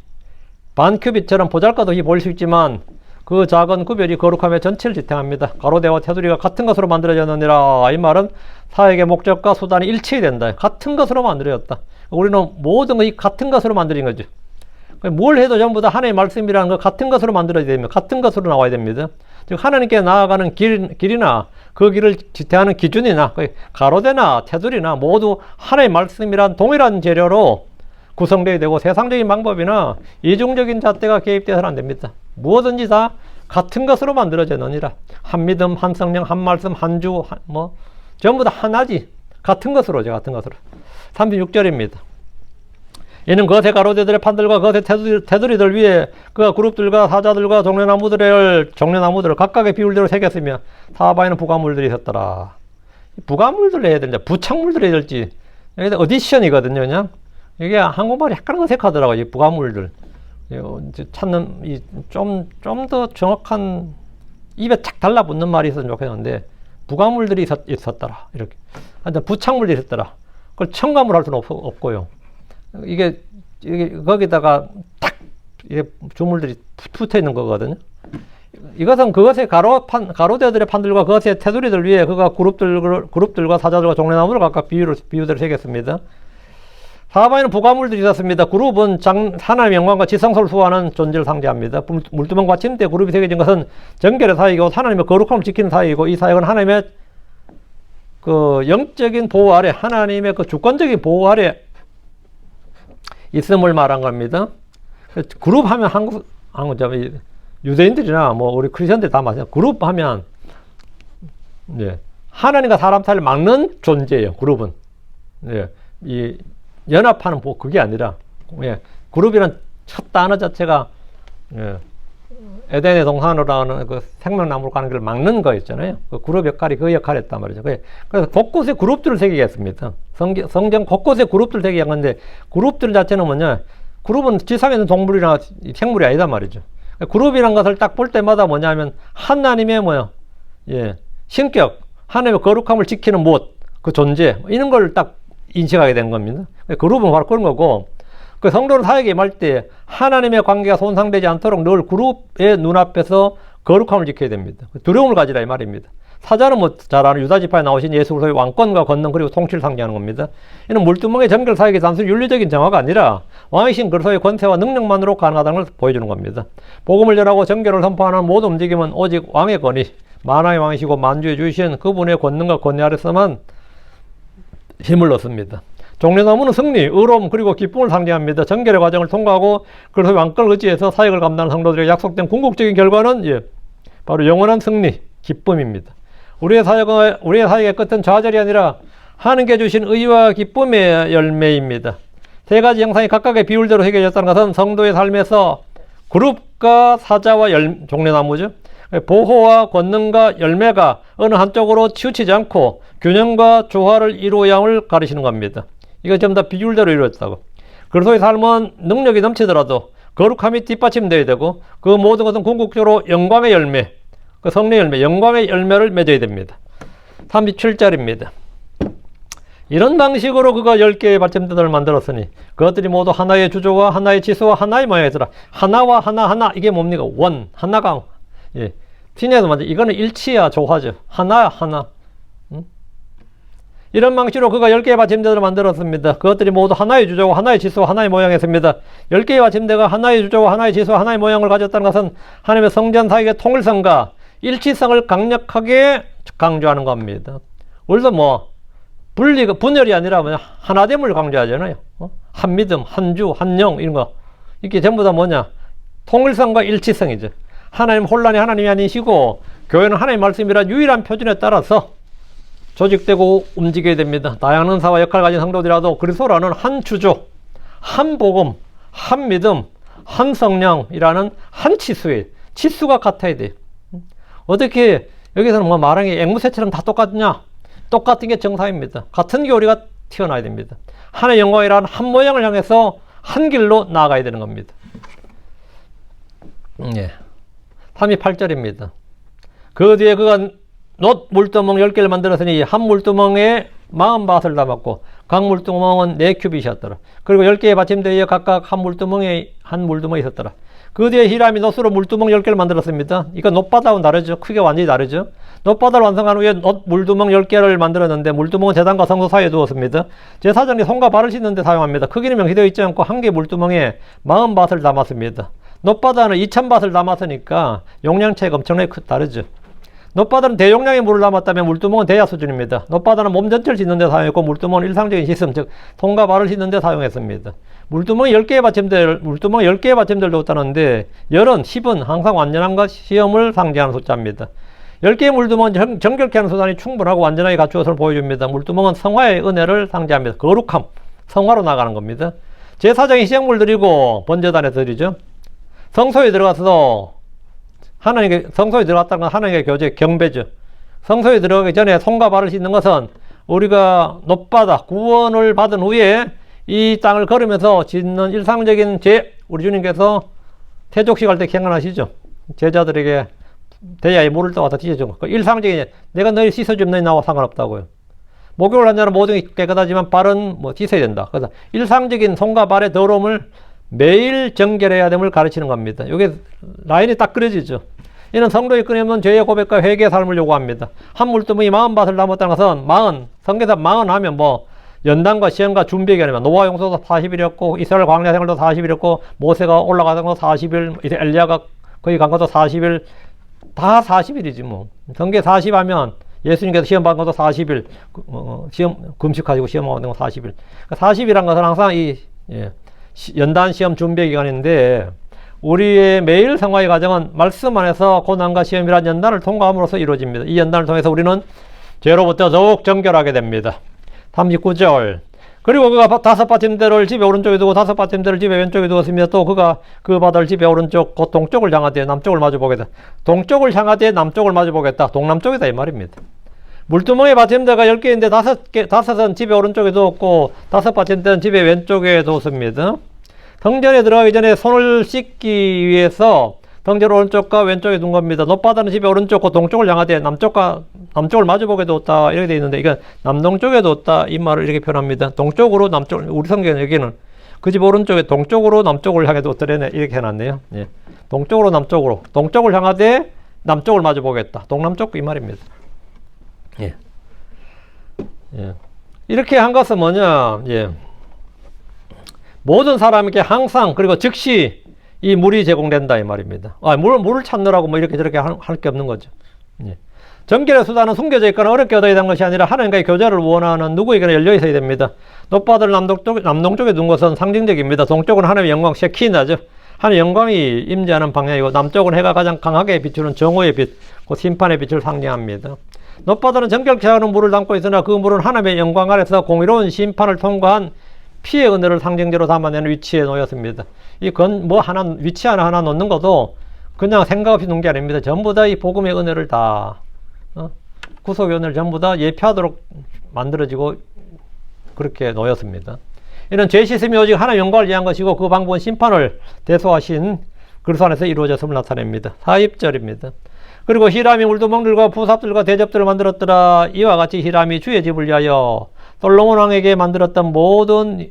반 큐빗처럼 보잘것없이 보일 수 있지만 그 작은 구별이 거룩함의 전체를 지탱합니다. 가로대와 테두리가 같은 것으로 만들어졌느니라. 이 말은 사역의 목적과 수단이 일치해야 된다. 같은 것으로 만들어졌다. 우리는 모든 것이 같은 것으로 만들어진 거죠. 뭘 해도 전부 다 하나님의 말씀이라는 거 같은 것으로 만들어야 됩니다. 같은 것으로 나와야 됩니다. 즉 하나님께 나아가는 길이나 그 길을 지탱하는 기준이나 가로대나 테두리나 모두 하나님의 말씀이란 동일한 재료로 구성되어야 되고 세상적인 방법이나 이중적인 잣대가 개입되어서는 안 됩니다. 무엇든지 다 같은 것으로 만들어져느니라. 한 믿음, 한 성령, 한 말씀, 한 주, 전부 다 하나지. 같은 것으로죠. 같은 것으로. 36절입니다. 이는 거세 가로대들의 판들과 거세 테두리들 위에 그가 그룹들과 사자들과 종려나무들을 각각의 비율대로 새겼으며 사바에는 부가물들이 있었더라. 부가물들을 해야 되는데 부착물들을 해야 될지 여기다 어디션이거든요. 그냥 이게 한국말이 약간 어색하더라고요. 이 부가물들 찾는 좀 더 정확한 입에 착 달라붙는 말이 있었으면 좋겠는데 부가물들이 있었더라. 이렇게 부착물들이 있었더라. 그걸 첨가물 할 수는 없고요. 이게 거기다가 탁 이게 주물들이 붙어 있는 거거든요. 이것은 그것의 가로대들의 판들과 그것의 테두리들 위에 그가 그룹들과 사자들과 종려나무를 각각 비유대로 새겼습니다. 사바에는 부가물들이 있었습니다. 그룹은 하나님의 영광과 지성소를 수호하는 존재를 상징합니다. 물두멍과 침대 그룹이 새겨진 것은 정결의 사역이고 하나님의 거룩함을 지키는 사역이고 이 사역은 하나님의 그 영적인 보호 아래 하나님의 그 주권적인 보호 아래 있음을 말한 겁니다. 그룹 하면 유대인들이나 우리 크리스천들 다 마찬가지예요. 그룹 하면 하나님과 사람 사이를 막는 존재예요. 그룹은 이 연합하는 그게 아니라 그룹이란 첫 단어 자체가 에덴의 동산으로 하는 그 생명나무로 가는 걸 막는 거 있잖아요. 그 그룹 역할이 그 역할이었단 말이죠. 그래서 곳곳에 그룹들을 새기겠습니다. 성경 곳곳에 그룹들을 새기한 건데 그룹들 자체는 뭐냐? 그룹은 지상에 있는 동물이나 생물이 아니다 말이죠. 그룹이란 것을 딱 볼 때마다 뭐냐면 하나님의 신격, 하나님의 거룩함을 지키는 무엇, 그 존재 이런 걸 딱 인식하게 된 겁니다. 그룹은 바로 그런 거고 그 성도는 사역에 임할 때 하나님의 관계가 손상되지 않도록 늘 그룹의 눈앞에서 거룩함을 지켜야 됩니다. 두려움을 가지라 이 말입니다. 사자는 잘 아는 유다지파에 나오신 예수 그리스도의 왕권과 권능 그리고 통치를 상징하는 겁니다. 이는 물두멍의 정결 사역이 단순히 윤리적인 정화가 아니라 왕이신 그리스도의 권세와 능력만으로 가능하다는 걸 보여주는 겁니다. 복음을 전하고 정결을 선포하는 모든 움직임은 오직 왕의 권위, 만왕의 왕이시고 만주의 주이신 그분의 권능과 권위 아래서만 힘을 얻습니다. 종려나무는 승리, 의로움 그리고 기쁨을 상징합니다. 정결의 과정을 통과하고 그리스도의 왕권을 의지해서 사역을 감당하는 성도들에게 약속된 궁극적인 결과는 바로 영원한 승리, 기쁨입니다. 우리의 사역의 끝은 좌절이 아니라 하나님께 주신 의와 기쁨의 열매입니다. 세 가지 형상이 각각의 비율대로 새겨졌다는 것은 성도의 삶에서 그룹과 사자와 종려나무죠. 보호와 권능과 열매가 어느 한쪽으로 치우치지 않고 균형과 조화를 이루어야 함을 가르치는 겁니다. 이거 전부 다 비율대로 이루어졌다고. 그리스도의 삶은 능력이 넘치더라도 거룩함이 뒷받침되어야 되고 그 모든 것은 궁극적으로 영광의 열매, 그 성령의 열매, 영광의 열매를 맺어야 됩니다. 37절입니다. 이런 방식으로 그가 10개의 받침대들을 만들었으니 그것들이 모두 하나의 주조와 하나의 지수와 하나의 모양이더라. 하나와 하나 이게 뭡니까? 원, 하나가 티네도 맞죠. 이거는 일치야 조화죠. 하나 이런 방식으로 그가 10개의 받침대들을 만들었습니다. 그것들이 모두 하나의 주조와 하나의 지수와 하나의 모양이었습니다. 10개의 받침대가 하나의 주조와 하나의 지수와 하나의 모양을 가졌다는 것은 하나님의 성전 사역의 통일성과 일치성을 강력하게 강조하는 겁니다. 우리도 분열이 아니라 하나됨을 강조하잖아요. 한 믿음, 한 주, 한 영 이런 거 이게 전부 다 통일성과 일치성이죠. 하나님 혼란이 하나님이 아니시고 교회는 하나님의 말씀이라 유일한 표준에 따라서 조직되고 움직여야 됩니다. 다양한 은사와 역할을 가진 성도들이라도 그리스도라는 한 주조, 한 복음, 한 믿음, 한 성령이라는 한 치수가 같아야 돼요. 어떻게 여기서는 말하는 게 앵무새처럼 다 똑같냐? 똑같은 게 정상입니다. 같은 교리가 튀어나와야 됩니다. 하나의 영광이라는 한 모양을 향해서 한 길로 나아가야 되는 겁니다. 38절입니다. 그 뒤에 그가 놋 물두멍 10개를 만들었으니 한 물두멍에 40밭을 담았고 각 물두멍은 4큐빗이었더라. 그리고 10개의 받침대에 각각 한 물두멍이 있었더라. 그 뒤에 히람이 놋으로 물두멍 10개를 만들었습니다. 이거 놋바다하고는 다르죠. 크게 완전히 다르죠. 놋바다를 완성한 후에 물두멍 10개를 만들었는데 물두멍은 제단과 성소 사이에 두었습니다. 제사장이 손과 발을 씻는 데 사용합니다. 크기는 명시되어 있지 않고 한 개의 물두멍에 40밭을 담았습니다. 놋바다는 2000밭을 담았으니까 용량 차이가 엄청나게 다르죠. 놋바다는 대용량의 물을 담았다면 물두멍은 대야 수준입니다. 놋바다는 몸 전체를 씻는 데 사용했고 물두멍은 일상적인 시스템, 즉 손과 발을 씻는 데 사용했습니다. 물두멍이 10개의 받침대를 뒀다는데 열은 10은 항상 완전함과 시험을 상징하는 숫자입니다. 10개의 물두멍은 정결케 하는 수단이 충분하고 완전하게 갖추었음을 보여줍니다. 물두멍은 성화의 은혜를 상징합니다. 거룩함, 성화로 나가는 겁니다. 제사장이 시작물 드리고 번제단에 드리죠. 성소에 들어가서도 성소에 들어갔다는 건 하나님의 교제, 경배죠. 성소에 들어가기 전에 손과 발을 씻는 것은 우리가 놋바다, 구원을 받은 후에 이 땅을 걸으면서 짓는 일상적인 우리 주님께서 태족식 할 때 기억나시죠? 제자들에게 대야에 물을 떠와서 씻어준 거. 그 일상적인, 내가 너희 씻어주면 너희 나와 상관없다고요. 목욕을 한 자는 모든 게 깨끗하지만 발은 씻어야 된다. 그래서 일상적인 손과 발의 더러움을 매일 정결해야 됨을 가르치는 겁니다. 이게 라인이 딱 그려지죠. 이는 성도의 끊임없는 죄의 고백과 회개의 삶을 요구합니다. 한 물두멍이 40밭을 담았다는 것은 성경에서 40 하면 연단과 시험과 준비의 기간이면 노아 용서도 40일이었고 이스라엘 광야 생활도 40일이었고 모세가 올라가던 거 40일, 이제 엘리야가 거기 간 것도 40일, 다 40일이지 뭐. 성경 40 하면 예수님께서 시험 받은 것도 40일, 시험 금식하시고 시험 받은 거 40일. 40이란 것은 항상 연단 시험 준비의 기간인데 우리의 매일 생활의 과정은 말씀 안에서 고난과 시험이란 연단을 통과함으로써 이루어집니다. 이 연단을 통해서 우리는 죄로부터 더욱 정결하게 됩니다. 39절. 그리고 그가 5 받침대를 집에 오른쪽에 두고 5 받침대를 집에 왼쪽에 두었으며 또 그가 그 바다를 집에 오른쪽 곧 동쪽을 향하되 남쪽을 마주보겠다. 동쪽을 향하되 남쪽을 마주보겠다. 동남쪽이다 이 말입니다. 물두멍의 받침대가 10개인데 5은 집에 오른쪽에 두었고 5 받침대는 집에 왼쪽에 두었습니다. 성전에 들어가기 전에 손을 씻기 위해서 성전 오른쪽과 왼쪽에 둔 겁니다. 놋바다는 집에 오른쪽, 곧 동쪽을 향하되 남쪽을 마주보게 두었다 이렇게 되어 있는데 이건 남동쪽에 두었다 이 말을 이렇게 표현합니다. 동쪽으로 남쪽, 우리 성경에 여기는 그 집 오른쪽에 동쪽으로 남쪽을 향해 두었더래네 이렇게 해놨네요. 예. 동쪽으로 남쪽으로, 동쪽을 향하되 남쪽을 마주보겠다. 동남쪽 이 말입니다. 예. 예. 이렇게 한 것은 뭐냐? 예. 모든 사람에게 항상 그리고 즉시 이 물이 제공된다 이 말입니다. 물을 찾느라고 이렇게 저렇게 할 게 없는 거죠. 예. 정결의 수단은 숨겨져 있거나 어렵게 얻어야 되는 것이 아니라 하나님과의 교제를 원하는 누구에게나 열려 있어야 됩니다. 놋바다를 남동쪽에 둔 것은 상징적입니다. 동쪽은 하나님의 영광, 셰키나죠. 하나님의 영광이 임재하는 방향이고 남쪽은 해가 가장 강하게 비추는 정오의 빛, 그 심판의 빛을 상징합니다. 놋바다는 정결케 하는 물을 담고 있으나 그 물은 하나님의 영광 아래서 공의로운 심판을 통과한 피의 은혜를 상징적으로 담아내는 위치에 놓였습니다. 위치 하나 놓는 것도 그냥 생각 없이 놓은 게 아닙니다. 전부 다 이 복음의 은혜를 다, 구속의 은혜를 전부 다 예표하도록 만들어지고 그렇게 놓였습니다. 이는 죄 씻음이 오직 하나님의 영광을 위한 것이고 그 방법은 심판을 대소하신 그리스도 안에서 이루어졌음을 나타냅니다. 40절입니다. 그리고 히람이 물두멍들과 부삽들과 대접들을 만들었더라. 이와 같이 히람이 주의 집을 위하여 솔로몬 왕에게 만들었던 모든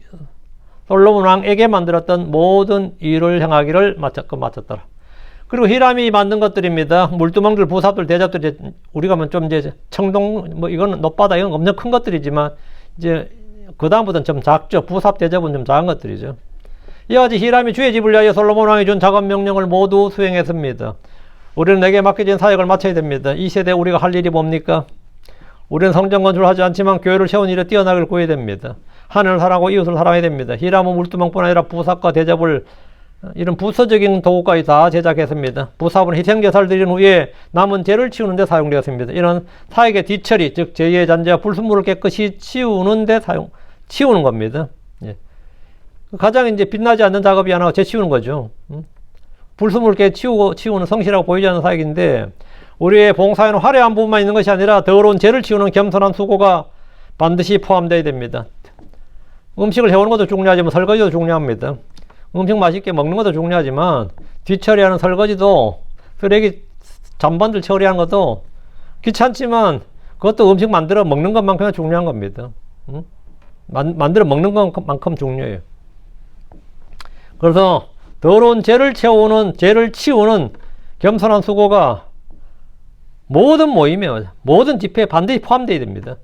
일을 행하기를 마쳤더라. 그리고 히람이 만든 것들입니다. 물두멍들, 부삽들, 대접들, 우리가 좀 청동, 이거는 놋바다, 이건 엄청 큰 것들이지만, 그 다음부터는 좀 작죠. 부삽, 대접은 좀 작은 것들이죠. 이와 같이 히람이 주의 집을 위하여 솔로몬 왕이 준 작업 명령을 모두 수행했습니다. 우리는 내게 맡겨진 사역을 마쳐야 됩니다. 이 세대에 우리가 할 일이 뭡니까? 우리는 성전 건축을 하지 않지만 교회를 세운 일에 뛰어나기를 구해야 됩니다. 하늘을 사랑하고 이웃을 사랑해야 됩니다. 히람은 물두멍뿐 아니라 부삽과 대접을 이런 부서적인 도구까지 다 제작했습니다. 부삽은 희생제사를 드린 후에 남은 죄를 치우는 데 사용되었습니다. 이런 사역의 뒤처리, 즉 죄의 잔재와 불순물을 깨끗이 치우는 겁니다. 예. 가장 빛나지 않는 작업이 하나가 죄 치우는 거죠. 불순물을 치우는 성실하고 보이지 않는 사역인데 우리의 봉사에는 화려한 부분만 있는 것이 아니라 더러운 죄를 치우는 겸손한 수고가 반드시 포함되어야 됩니다. 음식을 해오는 것도 중요하지만 설거지도 중요합니다. 음식 맛있게 먹는 것도 중요하지만 뒷처리하는 설거지도 쓰레기 잔반들 처리하는 것도 귀찮지만 그것도 음식 만들어 먹는 것만큼 중요한 겁니다. 만들어 먹는 것만큼 중요해요. 그래서 더러운 죄를 치우는 겸손한 수고가 모든 모임에, 모든 집회에 반드시 포함되어야 됩니다.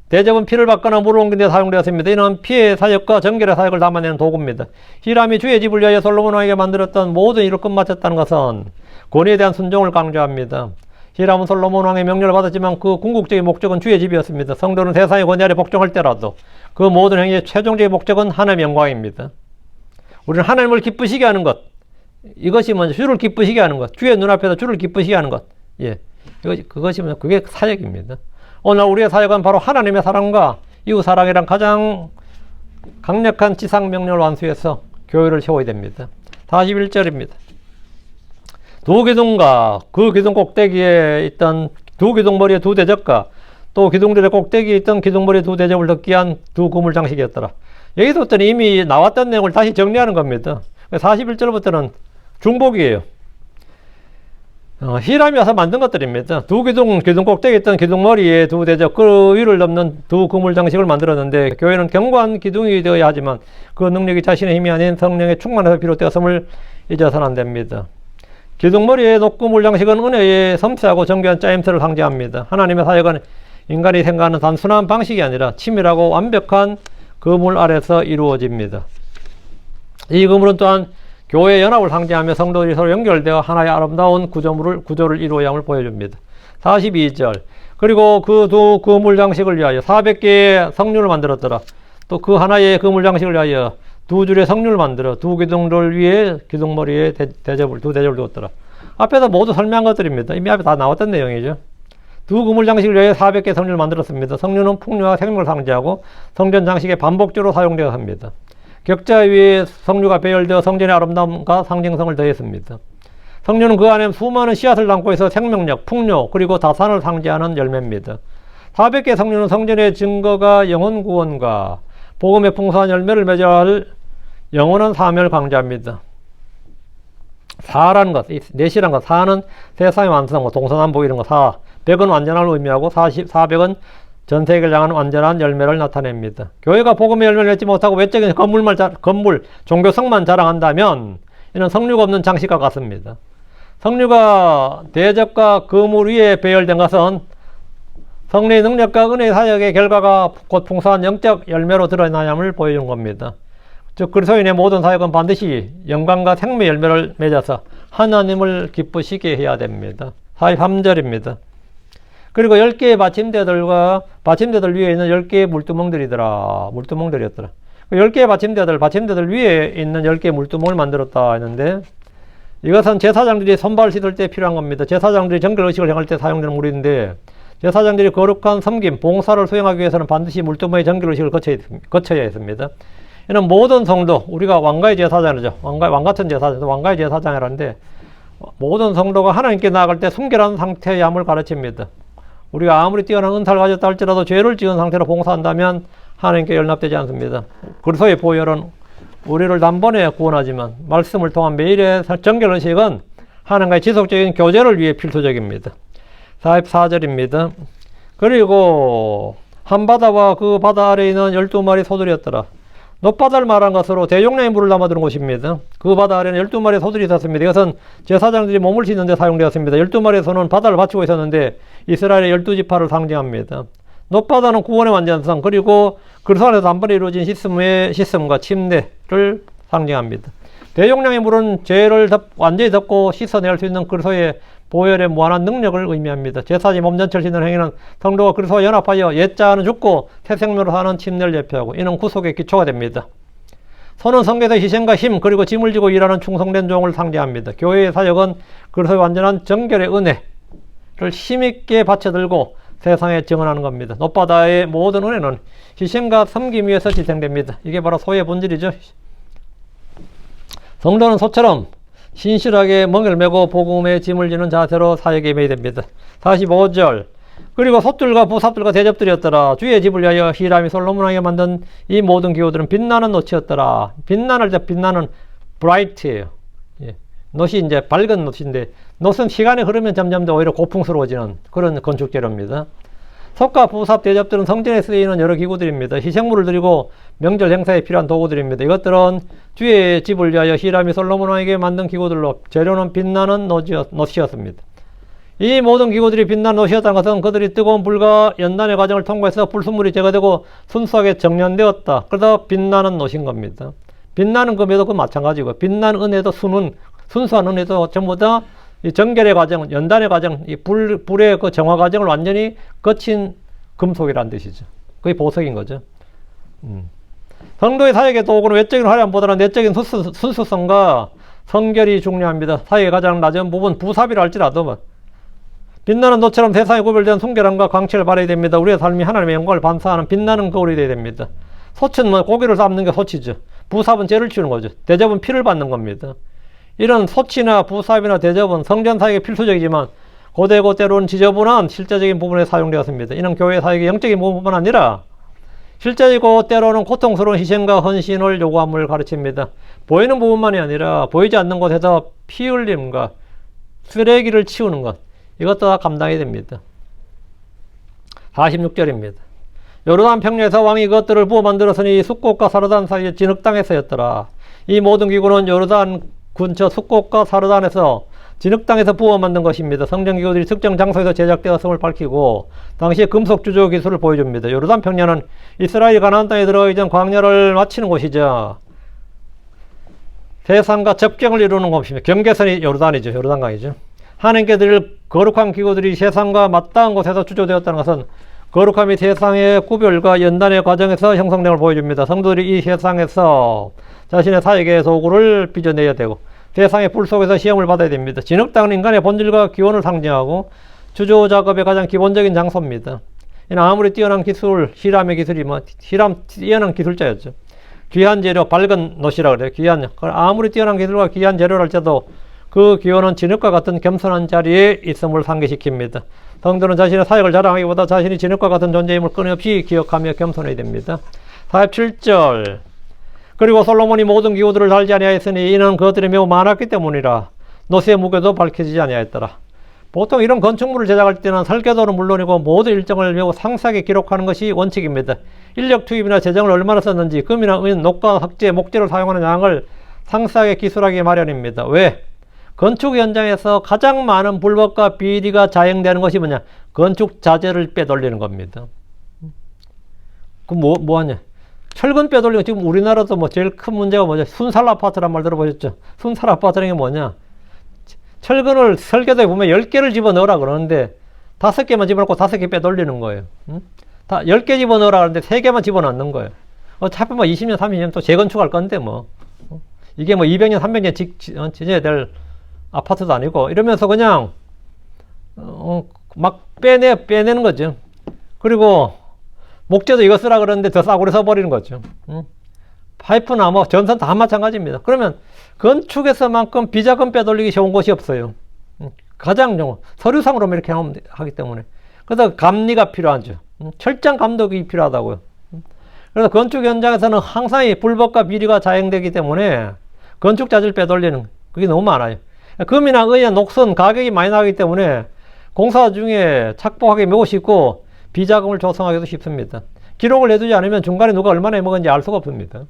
대접은 피를 받거나 물을 옮긴 데 사용되었습니다. 이는 피의 사역과 정결의 사역을 담아내는 도구입니다. 히람이 주의 집을 위하여 솔로몬 왕에게 만들었던 모든 일을 끝마쳤다는 것은 권위에 대한 순종을 강조합니다. 히람은 솔로몬 왕의 명령을 받았지만 그 궁극적인 목적은 주의 집이었습니다. 성도는 세상의 권위 아래 복종할 때라도 그 모든 행위의 최종적인 목적은 하나님의 영광입니다. 우리는 하나님을 기쁘시게 하는 것, 이것이 먼저 주를 기쁘시게 하는 것, 주의 눈앞에서 주를 기쁘시게 하는 것, 그것이 먼저 그게 사역입니다. 오늘 우리의 사역은 바로 하나님의 사랑과 이웃 사랑이란 가장 강력한 지상 명령을 완수해서 교회를 세워야 됩니다. 41절입니다. 두 기둥과 그 기둥 꼭대기에 있던 두 기둥머리의 두 대접과 또 기둥들의 꼭대기에 있던 기둥머리의 두 대접을 덮기 위한 두 그물 장식이었더라. 여기서부터는 이미 나왔던 내용을 다시 정리하는 겁니다. 41절부터는 중복이에요. 히람이 와서 만든 것들입니다. 두 기둥 꼭대기에 있던 기둥머리에 두 대접, 그 위를 덮는 두 그물 장식을 만들었는데, 교회는 견고한 기둥이 되어야 하지만 그 능력이 자신의 힘이 아닌 성령의 충만에서 비롯되었음을 잊어서는 안 됩니다. 기둥머리의 녹그물 장식은 은혜의 섬세하고 정교한 짜임새를 상징합니다. 하나님의 사역은 인간이 생각하는 단순한 방식이 아니라 치밀하고 완벽한 그물 아래서 이루어집니다. 이 그물은 또한 교회의 연합을 상징하며 성도들이 서로 연결되어 하나의 아름다운 구조를 이루어야 함을 보여줍니다. 42절. 그리고 그 두 그물 장식을 위하여 400개의 성륜을 만들었더라. 또 그 하나의 그물 장식을 위하여 두 줄의 성륜을 만들어 두 기둥들 위에 기둥머리에 두 대접을 두었더라. 앞에서 모두 설명한 것들입니다. 이미 앞에 다 나왔던 내용이죠. 두 그물 장식을 위해 400개 성륜을 만들었습니다. 성륜은 풍요와 생명을 상징하고 성전 장식에 반복적으로 사용되었습니다. 격자 위에 성류가 배열되어 성전의 아름다움과 상징성을 더했습니다. 성류는 그 안에 수많은 씨앗을 담고 있어 생명력, 풍요, 그리고 다산을 상징하는 열매입니다. 400개 성류는 성전의 증거가 영혼 구원과 복음의 풍성한 열매를 맺어야 할 영원한 사명을 강조합니다. 사라는 것, 넷이라는 것, 사는 세상의 완성, 동서남북 이런 거, 100은 완전함을 의미하고 400은 전 세계를 향한 완전한 열매를 나타냅니다. 교회가 복음의 열매를 맺지 못하고 외적인 건물, 종교성만 자랑한다면 이는 성류가 없는 장식과 같습니다. 성류가 대접과 그물 위에 배열된 것은 성령의 능력과 은혜의 사역의 결과가 곧 풍성한 영적 열매로 드러나야 함을 보여주는 겁니다. 즉 그리스도인의 모든 사역은 반드시 영광과 생명의 열매를 맺어서 하나님을 기쁘시게 해야 됩니다. 43절입니다. 그리고 10개의 받침대들 위에 있는 10개의 물두멍들이었더라. 10개의 받침대들 위에 있는 10개의 물두멍을 만들었다 했는데, 이것은 제사장들이 손발을 씻을 때 필요한 겁니다. 제사장들이 정결의식을 행할 때 사용되는 물인데, 제사장들이 거룩한 섬김, 봉사를 수행하기 위해서는 반드시 물두멍의 정결의식을 거쳐야 했습니다. 이는 모든 성도, 우리가 왕가의 제사장이죠. 왕같은 제사장, 왕가의 제사장이라는데, 모든 성도가 하나님께 나아갈 때 순결한 상태의 함을 가르칩니다. 우리가 아무리 뛰어난 은사를 가졌다 할지라도 죄를 지은 상태로 봉사한다면 하나님께 연락되지 않습니다. 그리스도의 보혈은 우리를 단번에 구원하지만 말씀을 통한 매일의 정결의식은 하나님과의 지속적인 교제를 위해 필수적입니다. 44절입니다. 그리고 한 바다와 그 바다 아래에 있는 12마리 소들이었더라. 높바다를 말한 것으로 대용량의 물을 담아두는 곳입니다. 그 바다 아래는 12마리의 소들이 있었습니다. 이것은 제사장들이 몸을 씻는 데 사용되었습니다. 12마리의 소는 바다를 바치고 있었는데 이스라엘의 12지파를 상징합니다. 높바다는 구원의 완전성, 그리고 그리스도 안에서 단번에 이루어진 씻음과 침례를 상징합니다. 대용량의 물은 죄를 완전히 덮고 씻어낼 수 있는 그리스도의 보혈의 무한한 능력을 의미합니다. 제사지 몸 전체를 씻는 행위는 성도가 그리스도와 연합하여 옛자는 죽고 새 생명으로 사는 침례를 예표하고 이는 구속의 기초가 됩니다. 손은 성경에서 희생과 힘, 그리고 짐을 지고 일하는 충성된 종을 상징합니다. 교회의 사역은 그리스도의 완전한 정결의 은혜를 힘있게 받쳐들고 세상에 증언하는 겁니다. 높바다의 모든 은혜는 희생과 섬김 위에서 지탱됩니다. 이게 바로 소의 본질이죠. 성도는 소처럼 신실하게 멍을 메고 복음의 짐을 지는 자세로 사역에 임해야 됩니다. 45절. 그리고 솥들과 부삽들과 대접들이었더라. 주의 집을 위하여 히람이 솔로몬 왕이 만든 이 모든 기구들은 빛나는 놋이었더라. 빛나는 bright예요. 놋이 이제 밝은 놋인데, 놋은 시간이 흐르면 점점 더 오히려 고풍스러워지는 그런 건축 재료입니다. 솥과 부삽, 대접들은 성전에 쓰이는 여러 기구들입니다. 희생물을 드리고 명절 행사에 필요한 도구들입니다. 이것들은 주의 집을 위하여 히람이 솔로몬 왕에게 만든 기구들로 재료는 빛나는 놋이었습니다. 이 모든 기구들이 빛나는 놋이었다는 것은 그들이 뜨거운 불과 연단의 과정을 통과해서 불순물이 제거되고 순수하게 정련되었다. 그래서 빛나는 놋인 겁니다. 빛나는 금에도 그 마찬가지고, 빛나는 은혜도 순수한 은혜도 전부 다 이 정결의 과정, 연단의 과정, 이 불의 그 정화 과정을 완전히 거친 금속이라는 뜻이죠. 그게 보석인 거죠. 성도의 사역의 도구는 외적인 화려함보다는 내적인 순수성과 성결이 중요합니다. 사역의 가장 낮은 부분, 부사비라 할지라도 빛나는 노처럼 세상에 구별된 순결함과 광채를 발해야 됩니다. 우리의 삶이 하나님의 영광을 반사하는 빛나는 거울이 되어야 됩니다. 소치는 뭐 고기를 삶는 게 소치죠. 부삽은 죄를 치우는 거죠. 대접은 피를 받는 겁니다. 이런 소치나 부삽이나 대접은 성전 사역에 필수적이지만 고대고 때로는 지저분한 실제적인 부분에 사용되었습니다. 이는 교회 사역의 영적인 부분뿐 아니라 실제이고 때로는 고통스러운 희생과 헌신을 요구함을 가르칩니다. 보이는 부분만이 아니라 보이지 않는 곳에서 피 흘림과 쓰레기를 치우는 것, 이것도 다 감당해야 됩니다. 46절입니다. 요르단 평야에서 왕이 그것들을 부어 만들었으니 숫꽃과 사르단 사이에 진흙땅에서였더라. 이 모든 기구는 요르단 근처 숫꽃과 사르단에서 진흙땅에서 부어 만든 것입니다. 성전기구들이 특정 장소에서 제작되었음을 밝히고 당시의 금속 주조 기술을 보여줍니다. 요르단 평야는 이스라엘이 가나안 땅에 들어가기 전 광야를 마치는 곳이죠. 세상과 접경을 이루는 곳입니다. 경계선이 요르단이죠. 요르단강이죠. 하나님께 드릴 거룩한 기구들이 세상과 맞닿은 곳에서 주조되었다는 것은 거룩함이 세상의 구별과 연단의 과정에서 형성된 걸 보여줍니다. 성도들이 이 세상에서 자신의 사역의 도구를 빚어내야 되고 세상의 불 속에서 시험을 받아야 됩니다. 진흙땅은 인간의 본질과 기원을 상징하고 주조 작업의 가장 기본적인 장소입니다. 이는 아무리 뛰어난 기술, 히람의 기술이 히람 뛰어난 기술자였죠. 귀한 재료, 밝은 노시라 그래요. 귀한, 아무리 뛰어난 기술과 귀한 재료를 할지라도 그 기원은 진흙과 같은 겸손한 자리에 있음을 상기시킵니다. 성도는 자신의 사역을 자랑하기보다 자신이 진흙과 같은 존재임을 끊임없이 기억하며 겸손해야 됩니다. 47절. 그리고 솔로몬이 모든 기구들을 달지 아니하였으니 이는 그것들이 매우 많았기 때문이라. 노스의 무게도 밝혀지지 아니하였더라. 보통 이런 건축물을 제작할 때는 설계도는 물론이고 모든 일정을 매우 상세하게 기록하는 것이 원칙입니다. 인력 투입이나 재정을 얼마나 썼는지, 금이나 은, 녹과 석재, 목재를 사용하는 양을 상세하게 기술하기 마련입니다. 왜? 건축 현장에서 가장 많은 불법과 비리가 자행되는 것이 뭐냐? 건축 자재를 빼돌리는 겁니다. 그럼 뭐하냐? 철근 빼돌리는 거, 지금 우리나라도 뭐 제일 큰 문제가 뭐냐? 순살 아파트란 말 들어보셨죠? 순살 아파트라는 게 뭐냐? 철근을 설계도에 보면 10개를 집어넣으라 그러는데 5개만 집어넣고 5개 빼돌리는 거예요. 다 10개 집어넣으라 그러는데 3개만 집어넣는 거예요. 어차피 뭐 20년, 30년 또 재건축할 건데 뭐. 이게 뭐 200년, 300년 지내야 될 아파트도 아니고 이러면서 그냥 막 빼내는 거죠. 그리고 목재도 이거 쓰라 그러는데 더 싸구려 써버리는 거죠. 파이프나 뭐 전선 다 마찬가지입니다. 그러면 건축에서만큼 비자금 빼돌리기 쉬운 곳이 없어요. 가장 서류상으로 이렇게 하기 때문에. 그래서 감리가 필요하죠. 철저한 감독이 필요하다고요. 그래서 건축 현장에서는 항상 이 불법과 비리가 자행되기 때문에 건축 자재를 빼돌리는 그게 너무 많아요. 금이나 은이나 녹슨 가격이 많이 나가기 때문에 공사 중에 착복하기 매우 쉽고 비자금을 조성하기도 쉽습니다. 기록을 해두지 않으면 중간에 누가 얼마나 해먹은지 알 수가 없습니다.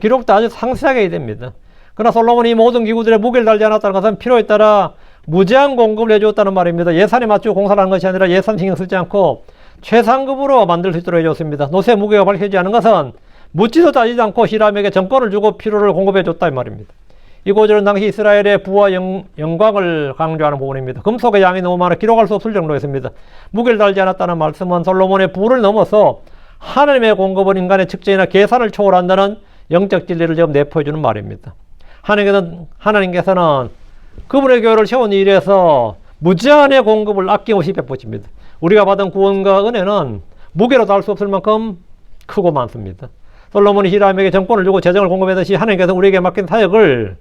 기록도 아주 상세하게 해야 됩니다. 그러나 솔로몬이 이 모든 기구들의 무게를 달지 않았다는 것은 필요에 따라 무제한 공급을 해주었다는 말입니다. 예산에 맞추고 공사를 하는 것이 아니라 예산 신경 쓰지 않고 최상급으로 만들 수 있도록 해줬습니다. 노세 무게가 밝혀지지 않은 것은 묻지도 따지지 않고 히람에게 정권을 주고 필요를 공급해줬다 이 말입니다. 이 구절은 당시 이스라엘의 부와 영광을 강조하는 부분입니다. 금속의 양이 너무 많아 기록할 수 없을 정도였습니다. 무게를 달지 않았다는 말씀은 솔로몬의 부를 넘어서 하나님의 공급은 인간의 측정이나 계산을 초월한다는 영적 진리를 지금 내포해주는 말입니다. 하나님께서는 그분의 교회를 세운 일에서 무제한의 공급을 아낌없이 베푸십니다. 우리가 받은 구원과 은혜는 무게로 달 수 없을 만큼 크고 많습니다. 솔로몬이 히람에게 정권을 주고 재정을 공급하듯이 하나님께서 우리에게 맡긴 사역을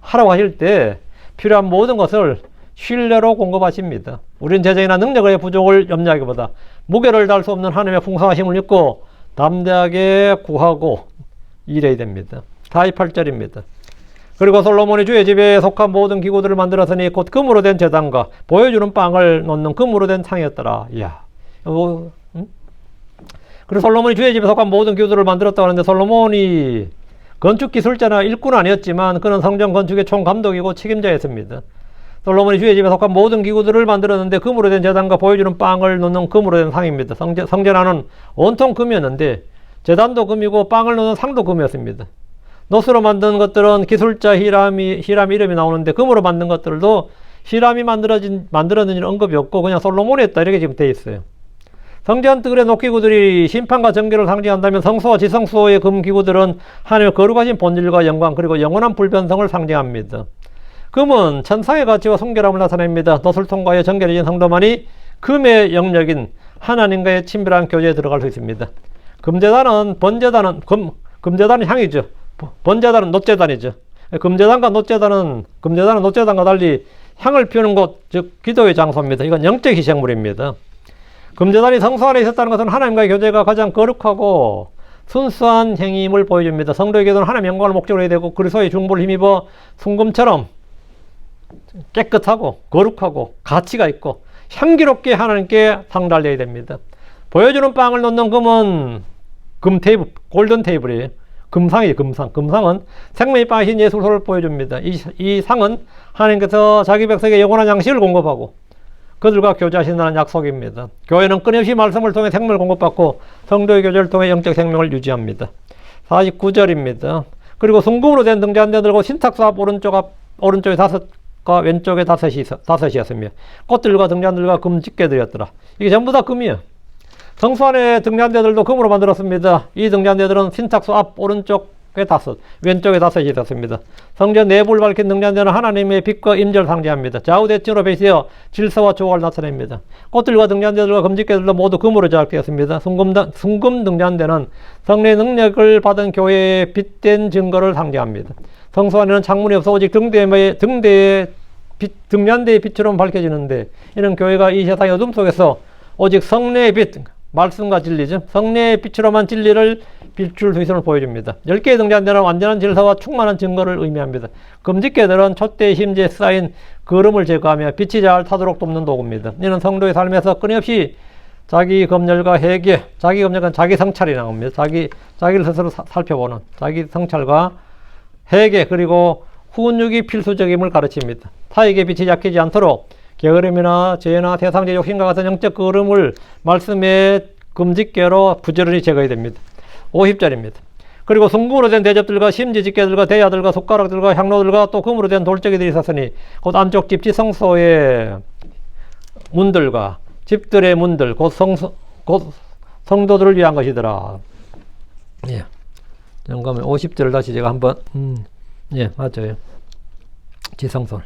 하라고 하실 때 필요한 모든 것을 신뢰로 공급하십니다. 우리는 재정이나 능력의 부족을 염려하기보다 무게를 달 수 없는 하나님의 풍성하심을 믿고 담대하게 구하고 일해야 됩니다. 48절입니다. 그리고 솔로몬이 주의 집에 속한 모든 기구들을 만들었으니 곧 금으로 된 제단과 보여주는 빵을 놓는 금으로 된 상이었더라. 이야. 그리고 솔로몬이 주의 집에 속한 모든 기구들을 만들었다고 하는데 솔로몬이 건축 기술자나 일꾼은 아니었지만 그는 성전 건축의 총감독이고 책임자였습니다. 솔로몬이 주의 집에 속한 모든 기구들을 만들었는데 금으로 된 제단과 보여주는 빵을 놓는 금으로 된 상입니다. 성전 안은 온통 금이었는데 제단도 금이고 빵을 놓는 상도 금이었습니다. 노스로 만든 것들은 기술자 히람 이름이 나오는데 금으로 만든 것들도 히람이 만들어진 언급이 없고 그냥 솔로몬이 했다 이렇게 지금 돼 있어요. 성전 뜰의 녹기구들이 심판과 정결을 상징한다면 성소와 지성소의 금기구들은 하나님의 거룩하신 본질과 영광 그리고 영원한 불변성을 상징합니다. 금은 천상의 가치와 성결함을 나타냅니다. 덫을 통과해 정결해진 성도만이 금의 영역인 하나님과의 친밀한 교제에 들어갈 수 있습니다. 금제단은 금제단은 향이죠. 번제단은 놋제단이죠. 금제단과 놋제단과 달리 향을 피우는 곳, 즉 기도의 장소입니다. 이건 영적 희생물입니다. 금제단이 성소 안에 있었다는 것은 하나님과의 교제가 가장 거룩하고 순수한 행위임을 보여줍니다. 성도의 기도는 하나님의 영광을 목적으로 해야 되고 그리스도의 중보를 힘입어 순금처럼 깨끗하고 거룩하고 가치가 있고 향기롭게 하나님께 상달되어야 됩니다. 보여주는 빵을 놓는 금은 금 테이블, 골든 테이블이에요. 금상이에요. 금상은 생명의 빵이신 예수 그리스도를 보여줍니다. 이 상은 하나님께서 자기 백성에게 영원한 양식을 공급하고 그들과 교제하신다는 약속입니다. 교회는 끊임없이 말씀을 통해 생명을 공급받고 성도의 교제를 통해 영적 생명을 유지합니다. 49절입니다. 그리고 순금으로 된 등잔대 들고 신탁소 앞 오른쪽에 5과 왼쪽에 5이었으며 꽃들과 등잔들과 금 집게들이었더라. 이게 전부 다 금이에요. 성소 안에 등잔대들도 금으로 만들었습니다. 이 등잔대들은 신탁소 앞 오른쪽에 5, 왼쪽에 5이 있었습니다. 성전 내부를 밝힌 등잔대는 하나님의 빛과 임재를 상징합니다. 좌우대칭으로 배치되어 질서와 조화를 나타냅니다. 꽃들과 등잔대들과 금집게들도 모두 금으로 제작되었습니다. 순금 등잔대는 성령의 능력을 받은 교회의 빛된 증거를 상징합니다. 성소 안에는 창문이 없어 오직 등잔대의 빛으로만 밝혀지는데 이는 교회가 이 세상의 어둠 속에서 오직 성령의 빛, 말씀과 진리죠. 성령의 빛으로만 진리를 비출 수 있음을 보여줍니다. 10개의 등잔대는 완전한 질서와 충만한 증거를 의미합니다. 금집게들은 촛대의 심지에 쌓인 거름을 제거하며 빛이 잘 타도록 돕는 도구입니다. 이는 성도의 삶에서 끊임없이 자기 검열과 회개, 자기 검열은 자기 성찰이 나옵니다. 자기를 스스로 살펴보는 자기 성찰과 회개 그리고 훈육이 필수적임을 가르칩니다. 타에게 빛이 약해지지 않도록 게으름이나 죄나 세상적 욕심과 같은 영적 거름을 말씀의 금집게로 부지런히 제거해야 됩니다. 50절입니다. 그리고 순금으로 된 대접들과 심지집게들과 대야들과 숟가락들과 향로들과 또 금으로 된 돌적이들이 있었으니 곧 안쪽 집 지성소의 문들과 집들의 문들 곧 성도들을 위한 것이더라. 예. 잠깐만 50절을 다시 제가 한번 예 맞아요. 지성소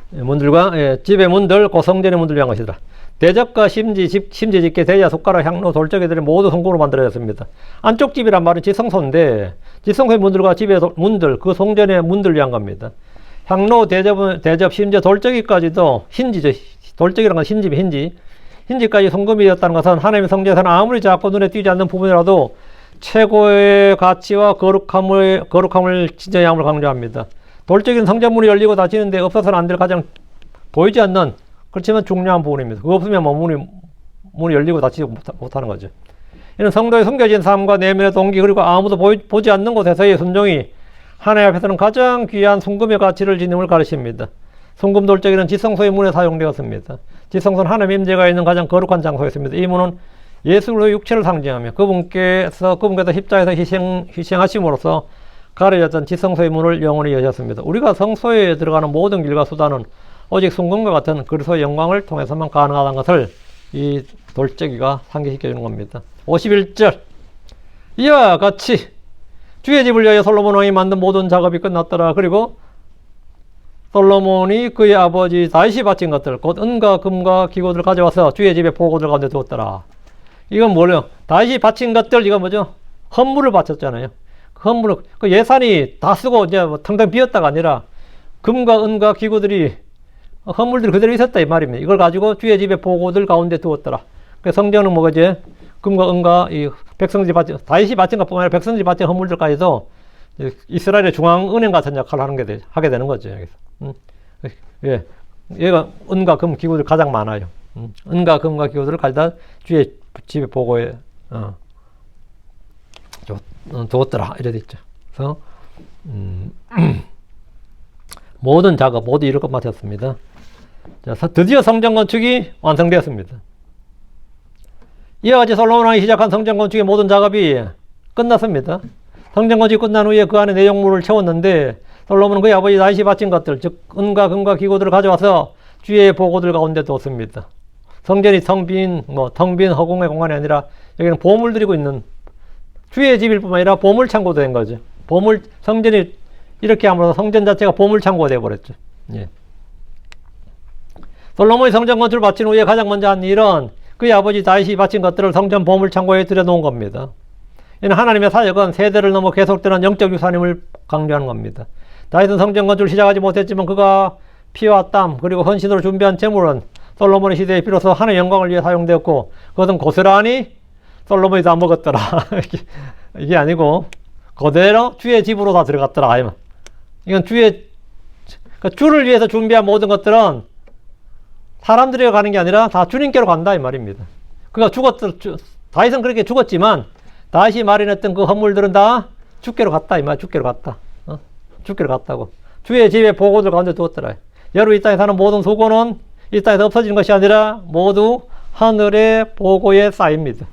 문들과 집의 문들 곧 성전의 문들을 위한 것이더라. 대접과 심지집게, 대야, 숟가락, 향로, 돌적이들이 모두 성공으로 만들어졌습니다. 안쪽 집이란 말은 지성소인데 지성소의 문들과 집의 문들, 그 성전의 문들을 위한 겁니다. 향로, 대접, 심지어 돌적이까지도 힌지죠. 돌적이란 건 힌지까지 성금이었다는 것은 하나님의 성전에서는 아무리 작고 눈에 띄지 않는 부분이라도 최고의 가치와 거룩함을 지녀야 함을 강조합니다. 돌적인 성전문이 열리고 닫히는데 없어서는 안 될 가장 보이지 않는 그렇지만 중요한 부분입니다. 그거 없으면 문이 열리고 닫히지 못하는 거죠. 이는 성도의 숨겨진 삶과 내면의 동기 그리고 아무도 보지 않는 곳에서의 순종이 하나님 앞에서는 가장 귀한 순금의 가치를 지님을 가르칩니다. 순금 돌적이는 지성소의 문에 사용되었습니다. 지성소는 하나님의 임재가 있는 가장 거룩한 장소였습니다. 이 문은 예수 그리스도의 육체를 상징하며 그분께서 십자가에서 희생하심으로써 가려졌던 지성소의 문을 영원히 여셨습니다. 우리가 성소에 들어가는 모든 길과 수단은 오직 순금과 같은 그리스도의 영광을 통해서만 가능하다는 것을 이 돌적이가 상기시켜 주는 겁니다. 51절 이와 같이 주의 집을 위하여 솔로몬 왕이 만든 모든 작업이 끝났더라. 그리고 솔로몬이 그의 아버지 다윗이 바친 것들 곧 은과 금과 기구들을 가져와서 주의 집의 보고들 가운데 두었더라. 이건 뭐예요? 다윗이 바친 것들 이건 뭐죠? 헌물을 바쳤잖아요. 헌물을 그 예산이 다 쓰고 이제 뭐 텅텅 비었다가 아니라 금과 은과 기구들이 헌물들이 그대로 있었다 이 말입니다. 이걸 가지고 주의 집의 보고들 가운데 두었더라. 그 성전은 뭐지? 금과 은과 이 백성들이 바친 다윗이 바친 것뿐만 아니라 백성들이 바친 헌물들까지도 이스라엘의 중앙은행 같은 역할을 하게 되는 거죠. 여기서. 예, 얘가 은과 금 기구들 가장 많아요. 은과 금과 기구들을 가져다 주의 집의 보고에 두었더라 이래 돼 있죠. 그래서 모든 작업 모두 이룰 것 마쳤습니다. 자, 드디어 성전 건축이 완성되었습니다. 이와 같이 솔로몬 왕이 시작한 성전 건축의 모든 작업이 끝났습니다. 성전 건축이 끝난 후에 그 안에 내용물을 채웠는데 솔로몬은 그의 아버지 다윗이 바친 것들 즉 은과 금과 기구들을 가져와서 주의 보고들 가운데 뒀습니다. 성전이 텅 빈 허공의 공간이 아니라 여기는 보물 들이고 있는 주의 집일 뿐만 아니라 보물 창고도 된 거죠. 성전이 이렇게 함으로써 성전 자체가 보물 창고가 되어버렸죠. 예. 솔로몬이 성전 건축을 마친 후에 가장 먼저 한 일은 그의 아버지 다윗이 바친 것들을 성전 보물 창고에 들여놓은 겁니다. 이는 하나님의 사역은 세대를 넘어 계속되는 영적 유산임을 강조하는 겁니다. 다윗은 성전 건축을 시작하지 못했지만 그가 피와 땀 그리고 헌신으로 준비한 제물은 솔로몬의 시대에 비로소 하나님의 영광을 위해 사용되었고 그것은 고스란히 솔로몬이 다 먹었더라. 이게 아니고 그대로 주의 집으로 다 들어갔더라. 이건 주를 위해서 준비한 모든 것들은 사람들에게 가는 게 아니라 다 주님께로 간다 이 말입니다. 그가 다윗은 그렇게 죽었지만 다윗이 마련했던 그 헌물들은 다 주께로 갔다 이 말. 주께로 갔다. 주께로 갔다고. 주의 집에 보고들 가운데 두었더라. 여러분 이 땅에 사는 모든 수고는 이 땅에서 없어지는 것이 아니라 모두 하늘의 보고에 쌓입니다.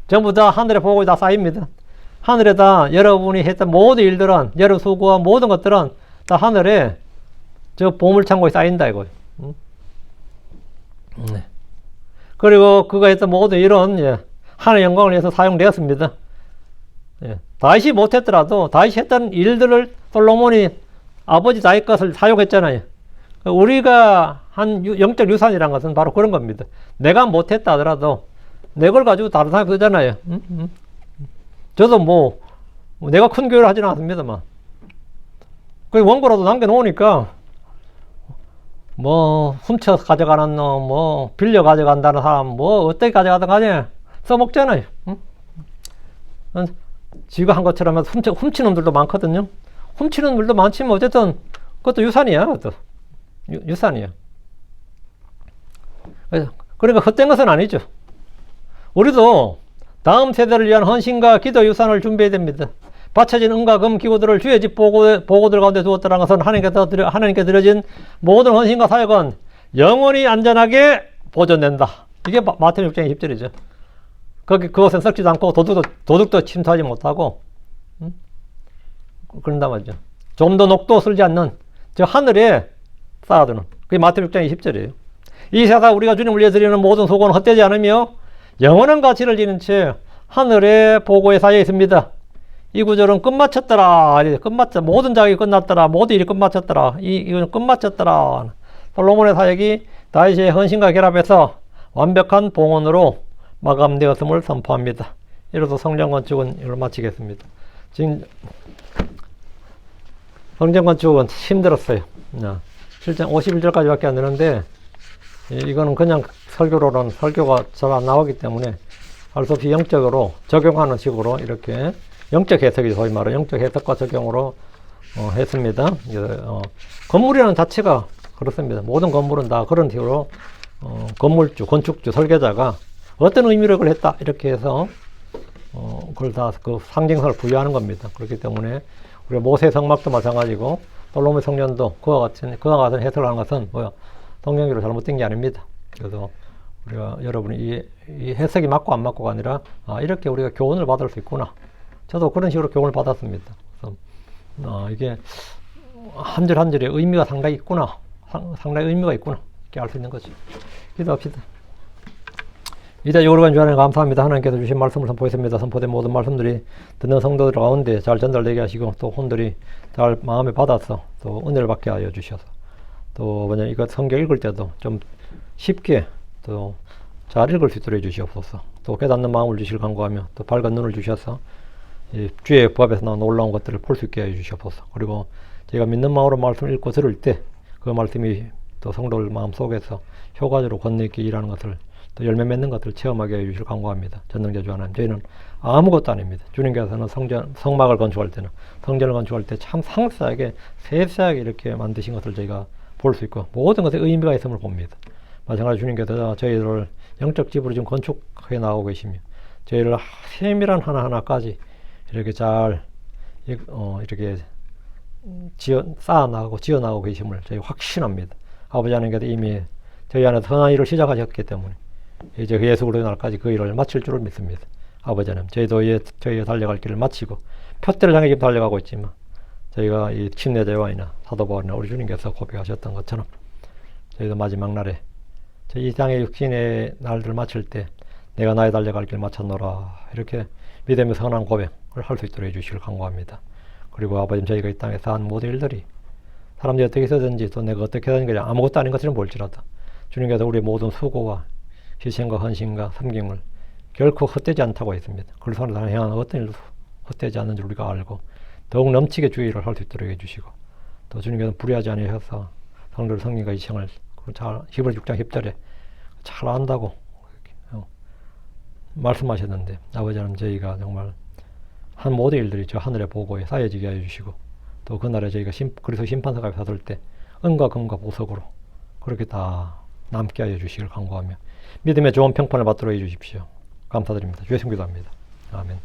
전부 다 하늘의 보고에 다 쌓입니다. 하늘에다 여러분이 했던 모든 일들은 여러분 수고한 모든 것들은 다 하늘에 저 보물창고에 쌓인다 이거예요. 네. 그리고 그가 했던 모든 일은 하나님의 영광을 위해서 사용되었습니다. 다윗이 못했더라도 다윗이 했던 일들을 솔로몬이 아버지 다윗 것을 사용했잖아요. 우리가 한 영적 유산이란 것은 바로 그런 겁니다. 내가 못했다 하더라도 내 걸 가지고 다른 사람이 쓰잖아요. 저도 내가 큰 교회를 하지는 않습니다만 그 원고라도 남겨놓으니까 훔쳐 가져가는 놈, 빌려 가져간다는 사람, 어떻게 가져가든 간에 써먹잖아요. 지가 한 것처럼 훔치는 놈들도 많거든요. 훔치는 놈들도 많지만 어쨌든 그것도 유산이야. 그것도 유산이야. 그러니까 헛된 것은 아니죠. 우리도 다음 세대를 위한 헌신과 기도 유산을 준비해야 됩니다. 바쳐진 은과 금 기구들을 주의 집 보고들 가운데 두었다는 것은 하나님께 드려진 모든 헌신과 사역은 영원히 안전하게 보존된다. 이게 마태복음 6장 20절이죠. 그것은 썩지도 않고 도둑도 침투하지 못하고 그런단 말이죠. 좀 더 녹도 쓸지 않는 저 하늘에 쌓아두는 그게 마태복음 6장 20절이에요. 이 세상 우리가 주님을 위해 드리는 모든 수고는 헛되지 않으며 영원한 가치를 지닌 채 하늘의 보고에 쌓여 있습니다. 이 구절은 끝마쳤더라. 모든 작업이 끝났더라. 모든 일이 끝마쳤더라. 이건 끝마쳤더라. 솔로몬의 사역이 다윗의 헌신과 결합해서 완벽한 봉헌으로 마감되었음을 선포합니다. 이로써 성전 건축은 이걸 마치겠습니다. 지금 성전 건축은 힘들었어요. 실제 51절까지밖에 안 되는데 이거는 그냥 설교가 잘 안 나오기 때문에 할 수 없이 영적으로 적용하는 식으로 이렇게 영적 해석이 소위 말하는 영적 해석과 적용으로 했습니다. 건물이라는 자체가 그렇습니다. 모든 건물은 다 그런 식으로 건물주, 건축주, 설계자가 어떤 의미로 그걸 했다 이렇게 해서 그걸 다 그 상징성을 부여하는 겁니다. 그렇기 때문에 우리가 모세 성막도 마찬가지고 솔로몬 성전도 그와 같은 해석을 하는 것은 성경적으로 잘못된 게 아닙니다. 그래서 우리가 여러분이 이 해석이 맞고 안 맞고가 아니라 이렇게 우리가 교훈을 받을 수 있구나. 저도 그런 식으로 교훈을 받았습니다. 그래서 이게 한 절 한 절에 의미가 상당히 있구나. 상당히 의미가 있구나. 이렇게 알 수 있는 거죠. 기도합시다. 이제 요르간 주하나님 감사합니다. 하나님께서 주신 말씀을 선포했습니다. 선포된 모든 말씀들이 듣는 성도들 가운데 잘 전달되게 하시고 또 혼들이 잘 마음에 받아서 또 은혜를 받게 하여 주셔서 또 뭐냐 이거 성경 읽을 때도 좀 쉽게 또 잘 읽을 수 있도록 해주시옵소서. 또 깨닫는 마음을 주실 간구하며 또 밝은 눈을 주셔서 이 주의 부 앞에서 나온 놀라운 것들을 볼 수 있게 해주시옵소서. 그리고 제가 믿는 마음으로 말씀을 읽고 들을 때 그 말씀이 또 성도들 마음 속에서 효과적으로 권내있게 일하는 것을 또 열매 맺는 것들을 체험하게 해주실 간구합니다. 전능자 주 하나님, 저희는 아무것도 아닙니다. 주님께서는 성막을 건축할 때는 성전을 건축할 때 참 상세하게 세세하게 이렇게 만드신 것을 저희가 볼 수 있고 모든 것에 의미가 있음을 봅니다. 마찬가지로 주님께서 저희들을 영적 집으로 지금 건축해 나가고 계시며 저희를 세밀한 하나하나까지 이렇게 잘 이렇게 쌓아 나가고 지어 나가고 계심을 저희 확신합니다. 아버지 하나님께서 이미 저희 안에 선한 일을 시작하셨기 때문에 이제 그 예수 그리스도 날까지 그 일을 마칠 줄을 믿습니다. 아버지 하나님, 저희도 저희가 달려갈 길을 마치고 표대를 향해 지금 달려가고 있지만 저희가 이 침례 제왕이나 사도 바울이나 우리 주님께서 고백하셨던 것처럼 저희도 마지막 날에 저 이 땅의 육신의 날들 마칠 때 내가 나의 달려갈 길 마쳤노라 이렇게 믿음의 선한 고백을 할 수 있도록 해주시길 간구합니다. 그리고 아버지 저희가 이 땅에서 한 모든 일들이 사람들이 어떻게 쓰든지 또 내가 어떻게 하든지 그냥 아무것도 아닌 것처럼 볼지라도 주님께서 우리의 모든 수고와 희생과 헌신과 섬김을 결코 헛되지 않다고 했습니다. 그걸 향한 어떤 일도 헛되지 않는 줄 우리가 알고 더욱 넘치게 주의를 할 수 있도록 해주시고 또 주님께서 불의하지 아니하셔서 성도의 성민과 희생을 잘 히브리 6장 10절에 잘 안다고 말씀하셨는데 아버지 하나님 저희가 정말 한 모든 일들이 저 하늘의 보고에 쌓여지게 해주시고 또 그날에 저희가 그리스도 심판서가 섰을 때 은과 금과 보석으로 그렇게 다 남게 하여 주시길 간구하며 믿음의 좋은 평판을 받도록 해주십시오. 감사드립니다. 주의 성기도합니다. 아멘.